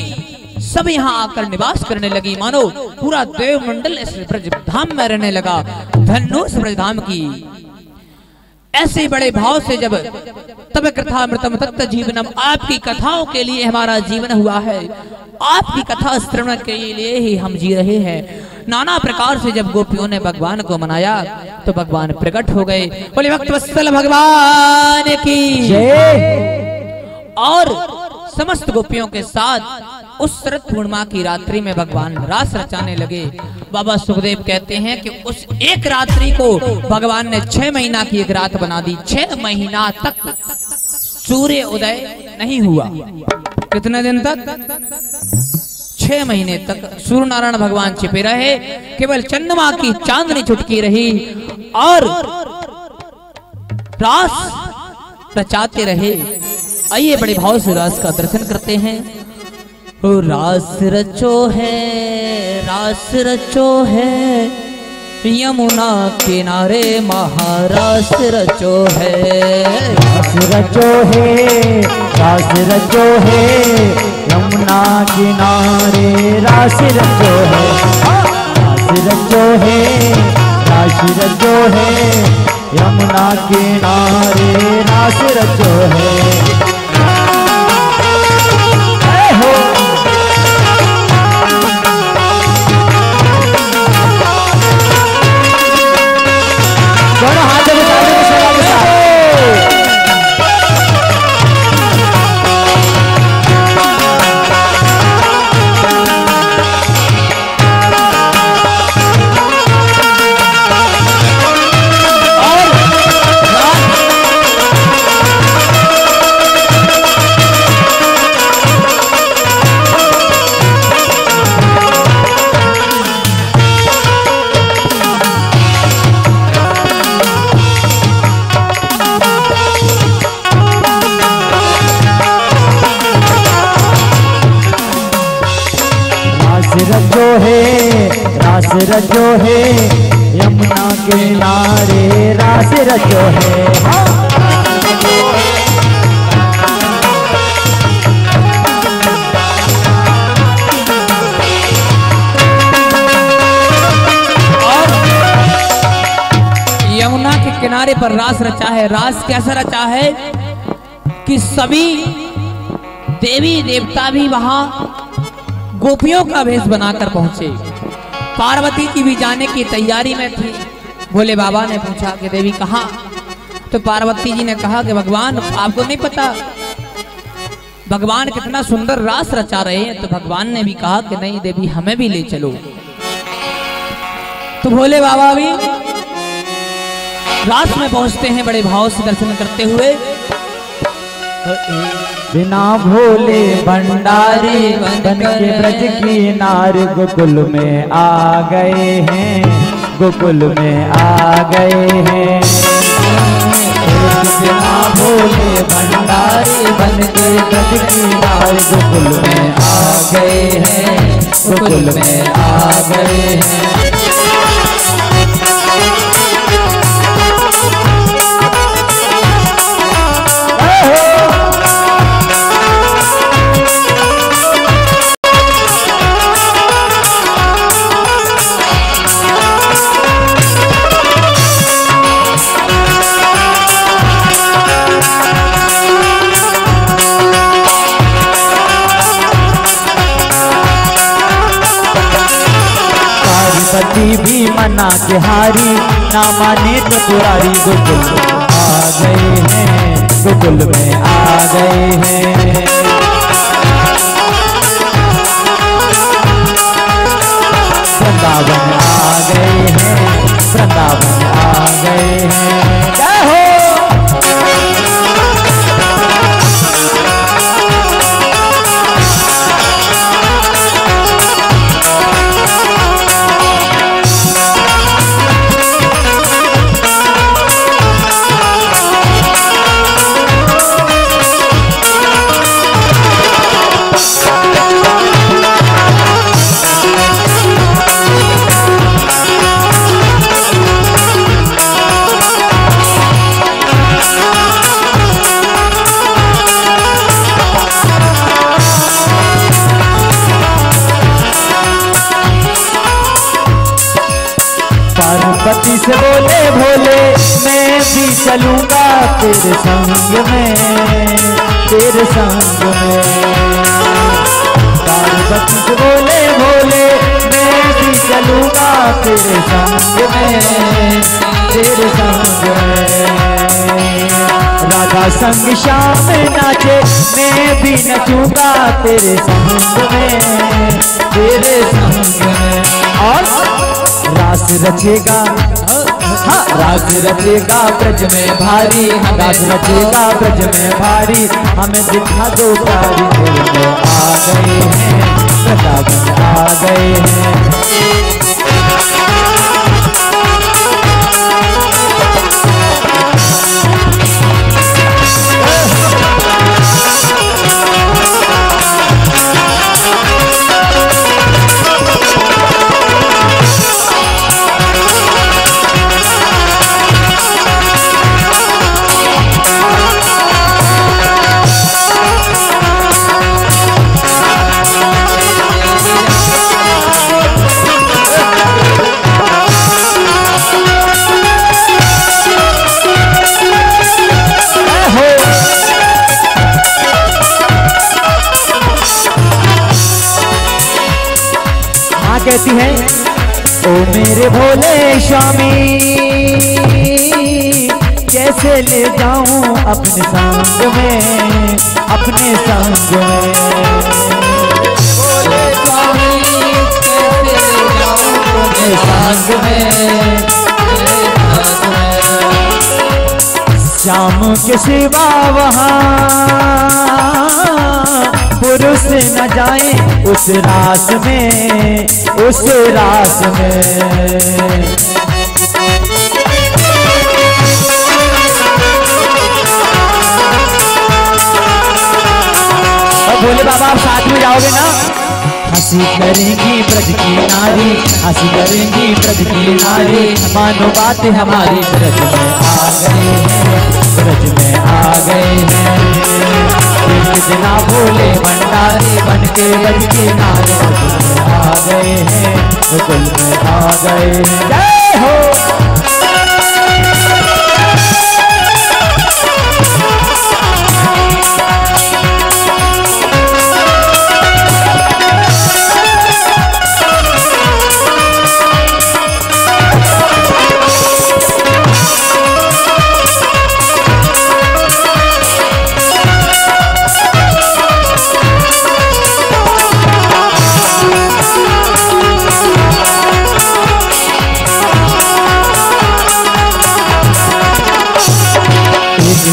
सब यहाँ आकर निवास करने लगी। मानो पूरा देवमंडल इस ब्रजधाम में रहने लगा। धन्य इस ब्रजधाम की। ऐसे बड़े भाव से जब तब कथामृतम तत्त जीवनम, आपकी कथाओं के लिए हमारा जीवन हुआ है, आपकी कथा श्रवण के लिए ही हम जी रहे हैं। नाना प्रकार से जब गोपियों ने भगवान को मनाया तो भगवान प्रकट हो गए। बोले भक्त वत्सल भगवान की जय। और समस्त गोपियों के साथ उस शरद पूर्णिमा की रात्रि में भगवान रास रचाने लगे। बाबा सुखदेव कहते हैं कि उस एक रात्रि को भगवान ने 6 महीना की एक रात बना दी। 6 महीना तक सूर्य उदय नहीं हुआ। कितने दिन तक? 6 महीने तक सूर्य नारायण भगवान छिपे रहे। केवल चंद्रमा की चांदनी चुटकी रही और रास रचाते रहे। आइए बड़े भाव से रास का दर्शन करते हैं। रास रचो है, रास रचो है, यमुना किनारे महारास रचो है। रास रचो है, रास रचो है, यमुना किनारे रास रचो है। रास रचो है, रास रचो है, यमुना किनारे रास रचो है। दोनों हाथ में रजो है, रास रजो है, यमुना के किनारे रास रजो है। यमुना के किनारे पर रास रचा है। रास कैसा रचा है कि सभी देवी देवता भी वहां गोपियों का वेश बनाकर पहुंचे। पार्वती जी भी जाने की तैयारी में थी। भोले बाबा ने पूछा कि देवी कहाँ? तो पार्वती जी ने कहा कि भगवान आपको नहीं पता भगवान कितना सुंदर रास रचा रहे हैं। तो भगवान ने भी कहा कि नहीं देवी हमें भी ले चलो। तो भोले बाबा भी रास में पहुंचते हैं बड़े भाव से दर्शन करते हुए। बिना भोले भंडारी बन के ब्रज की नार गोकुल में आ गए हैं, गोकुल में आ गए हैं। बिना भोले भंडारी बन के ब्रज की नार गोकुल में आ गए हैं, गोकुल में आ गए हैं। पार्वती भी मना के हारी, ना माने तो पुरारी गोकुल में आ गए हैं, गोकुल में आ गए हैं। वृंदावन आ गए हैं, वृंदावन आ गए हैं। जय हो। पार्वती से बोले भोले मैं भी चलूंगा तेरे संग में, तेरे संग में। पार्वती से बोले भोले मैं भी चलूंगा तेरे संग में, तेरे संग में। राधा संग श्याम नाचे मैं भी नचूंगा तेरे संग में, तेरे संग में। और रास रचेगा, हाँ रास रचेगा ब्रज में भारी, रास रचेगा ब्रज में भारी। हमें दिखा दो प्यारी में आ गए हैं, वृंदावन आ गए हैं। कहती है ओ मेरे भोले स्वामी कैसे ले जाऊं अपने संग में, अपने संग में। भोले स्वामी कैसे ले जाऊं अपने संग में, श्याम के सिवा वहाँ पुरुष न जाए उस रास में, उस रास में। और भोले बाबा आप साथ में जाओगे ना? हंसी करेंगी ब्रज की नारी, हंसी करेंगी ब्रज की नारी, मानो बात हमारी ब्रज में आ गए हैं, ब्रज में आ गए हैं। एक जना भोले भंडारी बन के ब्रज की नारी में आ गए हैं, गोकुल में आ गए हैं। जय हो।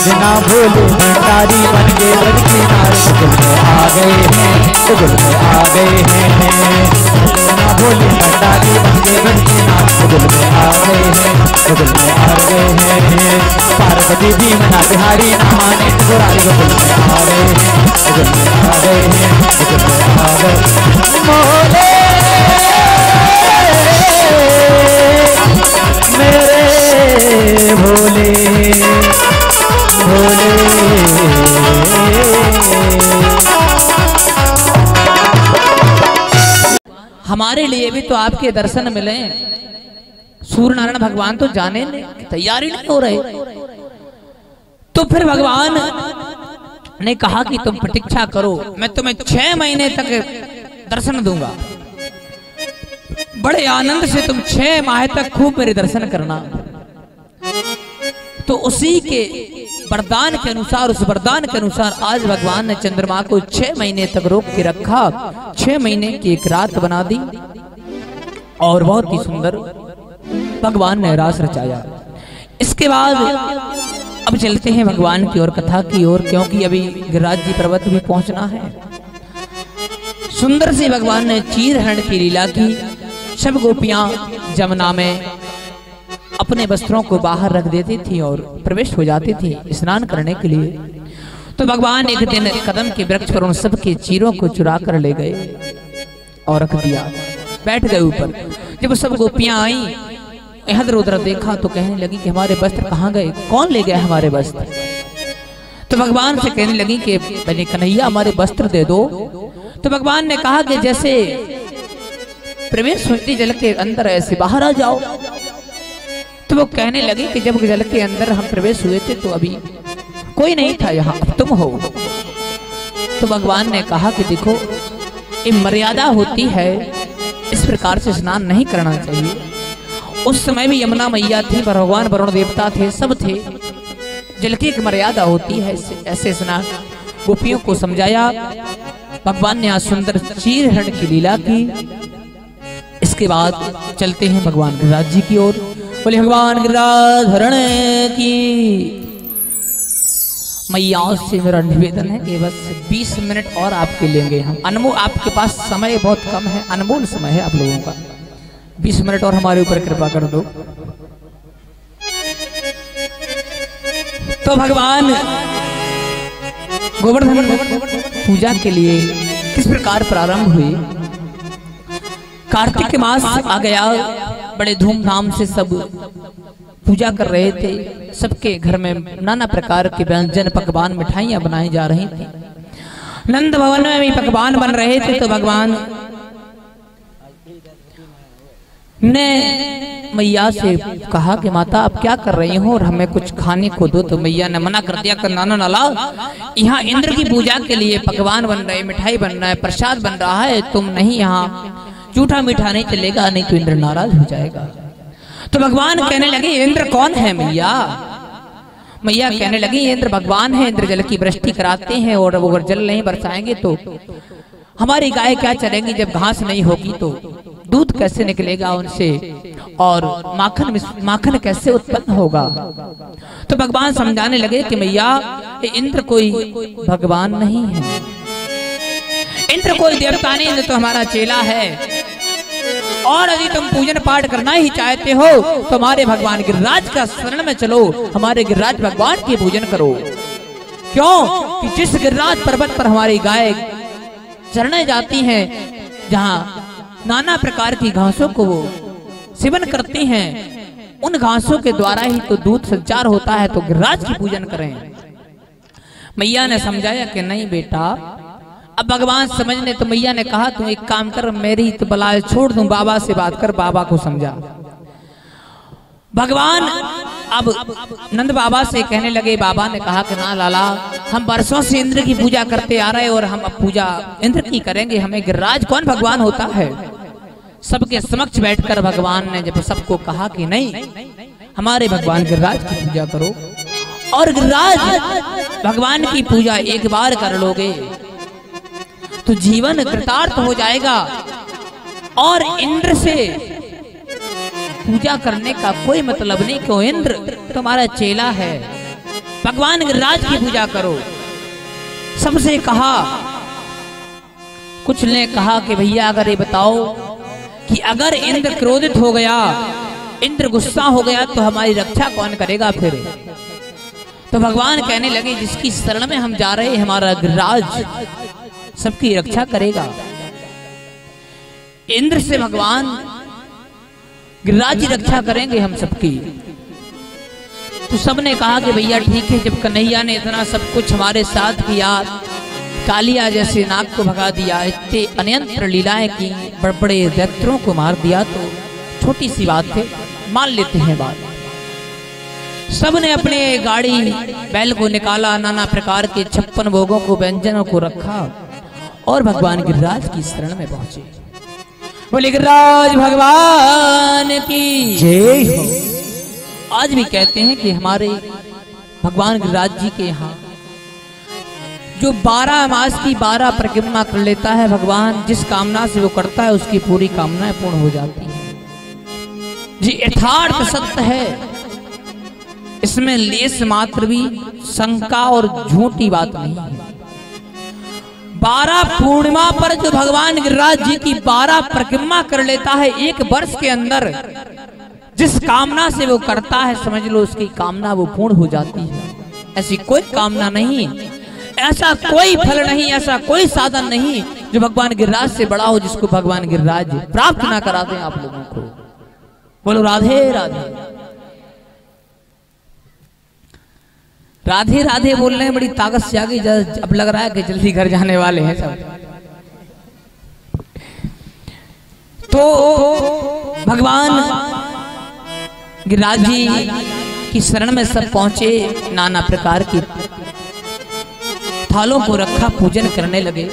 जना भोले भंडारी बन के ब्रज की नारी, गोकुल में आ गए हैं, गोकुल में आ गए हैं। जना भोले भंडारी बन के ब्रज की नारी, गोकुल में आ गए हैं, गोकुल में आ गए हैं। पार्वती भी मना बिहारी ना माने त्रिपुरारी, गोकुल में आ गए हैं, गोकुल में आ गए हैं, गोकुल में आ गए। भोले मेरे भोले भोले। हमारे लिए भी तो आपके दर्शन मिले। सूर्य नारायण भगवान तो जाने तैयार ही नहीं हो रहे। तो फिर भगवान ने कहा कि तुम प्रतीक्षा करो, मैं तुम्हें 6 महीने तक दर्शन दूंगा। बड़े आनंद से तुम 6 माह तक खूब मेरे दर्शन करना। तो उसी के वरदान के अनुसार, उस वरदान के अनुसार आज भगवान ने चंद्रमा को 6 महीने तक रोक के रखा। 6 महीने की एक रात बना दी और बहुत ही सुंदर भगवान ने रास रचाया। इसके बाद अब चलते हैं भगवान की ओर, कथा की ओर, क्योंकि अभी गिरिराज जी पर्वत भी पहुंचना है। सुंदर से भगवान ने चीर हरण की लीला की। सब गोपियां जमुना में अपने वस्त्रों को बाहर रख देती थी और प्रवेश हो जाती थी स्नान करने के लिए। तो भगवान एक दिन कदम के वृक्ष पर उन सब के चीरों को चुरा कर ले गए और रख दिया, बैठ गए ऊपर। जब वो सब गोपियां आई, इधर उधर देखा तो कहने लगी कि हमारे वस्त्र कहाँ गए, कौन ले गया हमारे वस्त्र। तो भगवान से कहने लगी कि बने कन्हैया हमारे वस्त्र दे दो। तो भगवान ने कहा कि जैसे प्रवेश होती जल के अंदर ऐसे बाहर आ जाओ। तो वो कहने लगे कि जब जल के अंदर हम प्रवेश हुए थे तो अभी कोई नहीं था यहाँ, अब तुम हो। तो भगवान ने कहा कि देखो ये मर्यादा होती है, इस प्रकार से स्नान नहीं करना चाहिए। उस समय भी यमुना मैया थी, भगवान वरुण देवता थे, सब थे। जल की एक मर्यादा होती है, ऐसे स्नान गोपियों को समझाया। भगवान ने आज सुंदर चीर हरण की लीला की। इसके बाद चलते हैं भगवान गिरिराज जी की ओर। बोले भगवान गिरिराज हरण की। मैया से मेरा निवेदन है कि बस 20 मिनट और आपके लेंगे हम। अनमोल, आपके पास समय बहुत कम है, अनमोल समय है आप लोगों का। 20 मिनट और हमारे ऊपर कृपा कर दो। तो भगवान गोवर्धन पूजा के लिए किस प्रकार प्रारंभ हुई। कार्तिक मास आ गया, बड़े धूमधाम से सब पूजा कर रहे थे। सबके घर में नाना प्रकार के व्यंजन पकवान मिठाइयां बनाई जा रही थी। नंद भवन में भी पकवान बन रहे थे। तो भगवान ने मैया से कहा कि माता आप क्या कर रही हो और हमें कुछ खाने को दो। तो मैया ने मना कर दिया, नाना ना लाओ, यहाँ इंद्र की पूजा के लिए पकवान बन रहे, मिठाई बन रहा है, प्रसाद बन रहा है, तुम नहीं, यहाँ झूठा मीठा नहीं चलेगा, नहीं तो इंद्र नाराज हो जाएगा। तो भगवान कहने लगे इंद्र कौन है मैया। मैया कहने लगी इंद्र भगवान है, इंद्र जल की वृष्टि कराते हैं और वो अगर जल नहीं बरसाएंगे तो हमारी गाय क्या चलेंगी। जब घास नहीं होगी तो दूध कैसे निकलेगा उनसे और माखन कैसे उत्पन्न होगा। तो भगवान समझाने लगे कि मैया इंद्र कोई भगवान नहीं है, इंद्र कोई देवता नहीं, इंद्र तो हमारा चेला है। और यदि तुम पूजन पाठ करना ही चाहते हो तो हमारे भगवान गिरिराज का शरण में चलो, हमारे गिरिराज भगवान की पूजन करो। क्यों कि जिस गिरिराज पर्वत पर हमारी गाय चरने जाती हैं, जहाँ नाना प्रकार की घासों को वो सेवन करते हैं, उन घासों के द्वारा ही तो दूध संचार होता है, तो गिरिराज की पूजन करें। मैया ने समझाया कि नहीं बेटा, अब भगवान समझने, तो मैया ने कहा तू एक काम कर, मेरी तो बलाए छोड़ दूं, बाबा से बात कर, बाबा को समझा। भगवान अब नंद बाबा से कहने लगे, बाबा ने कहा कि ना लाला, हम बरसों से इंद्र की पूजा करते आ रहे और हम अब पूजा इंद्र की करेंगे, हमें गिरिराज कौन भगवान होता है। सबके समक्ष बैठकर भगवान ने जब सबको कहा कि नहीं, हमारे भगवान गिरिराज की पूजा करो, और गिरिराज भगवान की पूजा एक बार कर लोगे तो जीवन कृतार्थ हो जाएगा, और इंद्र से पूजा करने का कोई मतलब नहीं, क्यों इंद्र तुम्हारा चेला है, भगवान गिरिराज की पूजा करो। सबसे कहा, कुछ ने कहा कि भैया अगर ये बताओ कि अगर इंद्र क्रोधित हो गया, इंद्र गुस्सा हो गया, तो हमारी रक्षा कौन करेगा फिर। तो भगवान कहने लगे, जिसकी शरण में हम जा रहे हैं, हमारा गिरिराज सबकी रक्षा करेगा। इंद्र से भगवान गिरिराज की रक्षा करेंगे हम सबकी। तो सबने कहा कि भैया ठीक है, जब कन्हैया ने इतना सब कुछ हमारे साथ किया, कालिया जैसे नाग को भगा दिया, इतने अनंत लीलाएं की, बड़े बड़े दैत्यों को मार दिया, तो छोटी सी बात है, मान लेते हैं बात। सबने अपने गाड़ी बैल को निकाला, नाना प्रकार के 56 भोगों को, व्यंजनों को रखा, और भगवान गिरिराज की शरण में पहुंचे। बोले गिरिराज भगवान की जय हो। आज भी कहते हैं कि हमारे भगवान गिरिराज जी के यहाँ जो 12 मास की 12 परिक्रमा कर लेता है भगवान, जिस कामना से वो करता है उसकी पूरी कामनाएं पूर्ण हो जाती है जी। यथार्थ सत्य है, इसमें लेस मात्र भी शंका और झूठी बात नहीं है। 12 पूर्णिमा पर जो भगवान गिरिराज जी की 12 परिक्रमा कर लेता है एक वर्ष के अंदर, जिस कामना से वो करता है, समझ लो उसकी कामना वो पूर्ण हो जाती है। ऐसी कोई कामना नहीं, ऐसा कोई फल नहीं, ऐसा कोई साधन नहीं जो भगवान गिरिराज से बड़ा हो, जिसको भगवान गिरिराज प्राप्त ना करा दें आप लोगों को। बोलो राधे राधे। राधे राधे बोल रहे हैं, बड़ी ताकत से आ गई, अब लग रहा है कि जल्दी घर जाने वाले हैं सब। तो भगवान गिरिराज जी की शरण में सब पहुंचे, नाना प्रकार की थालों को रखा, पूजन करने लगे।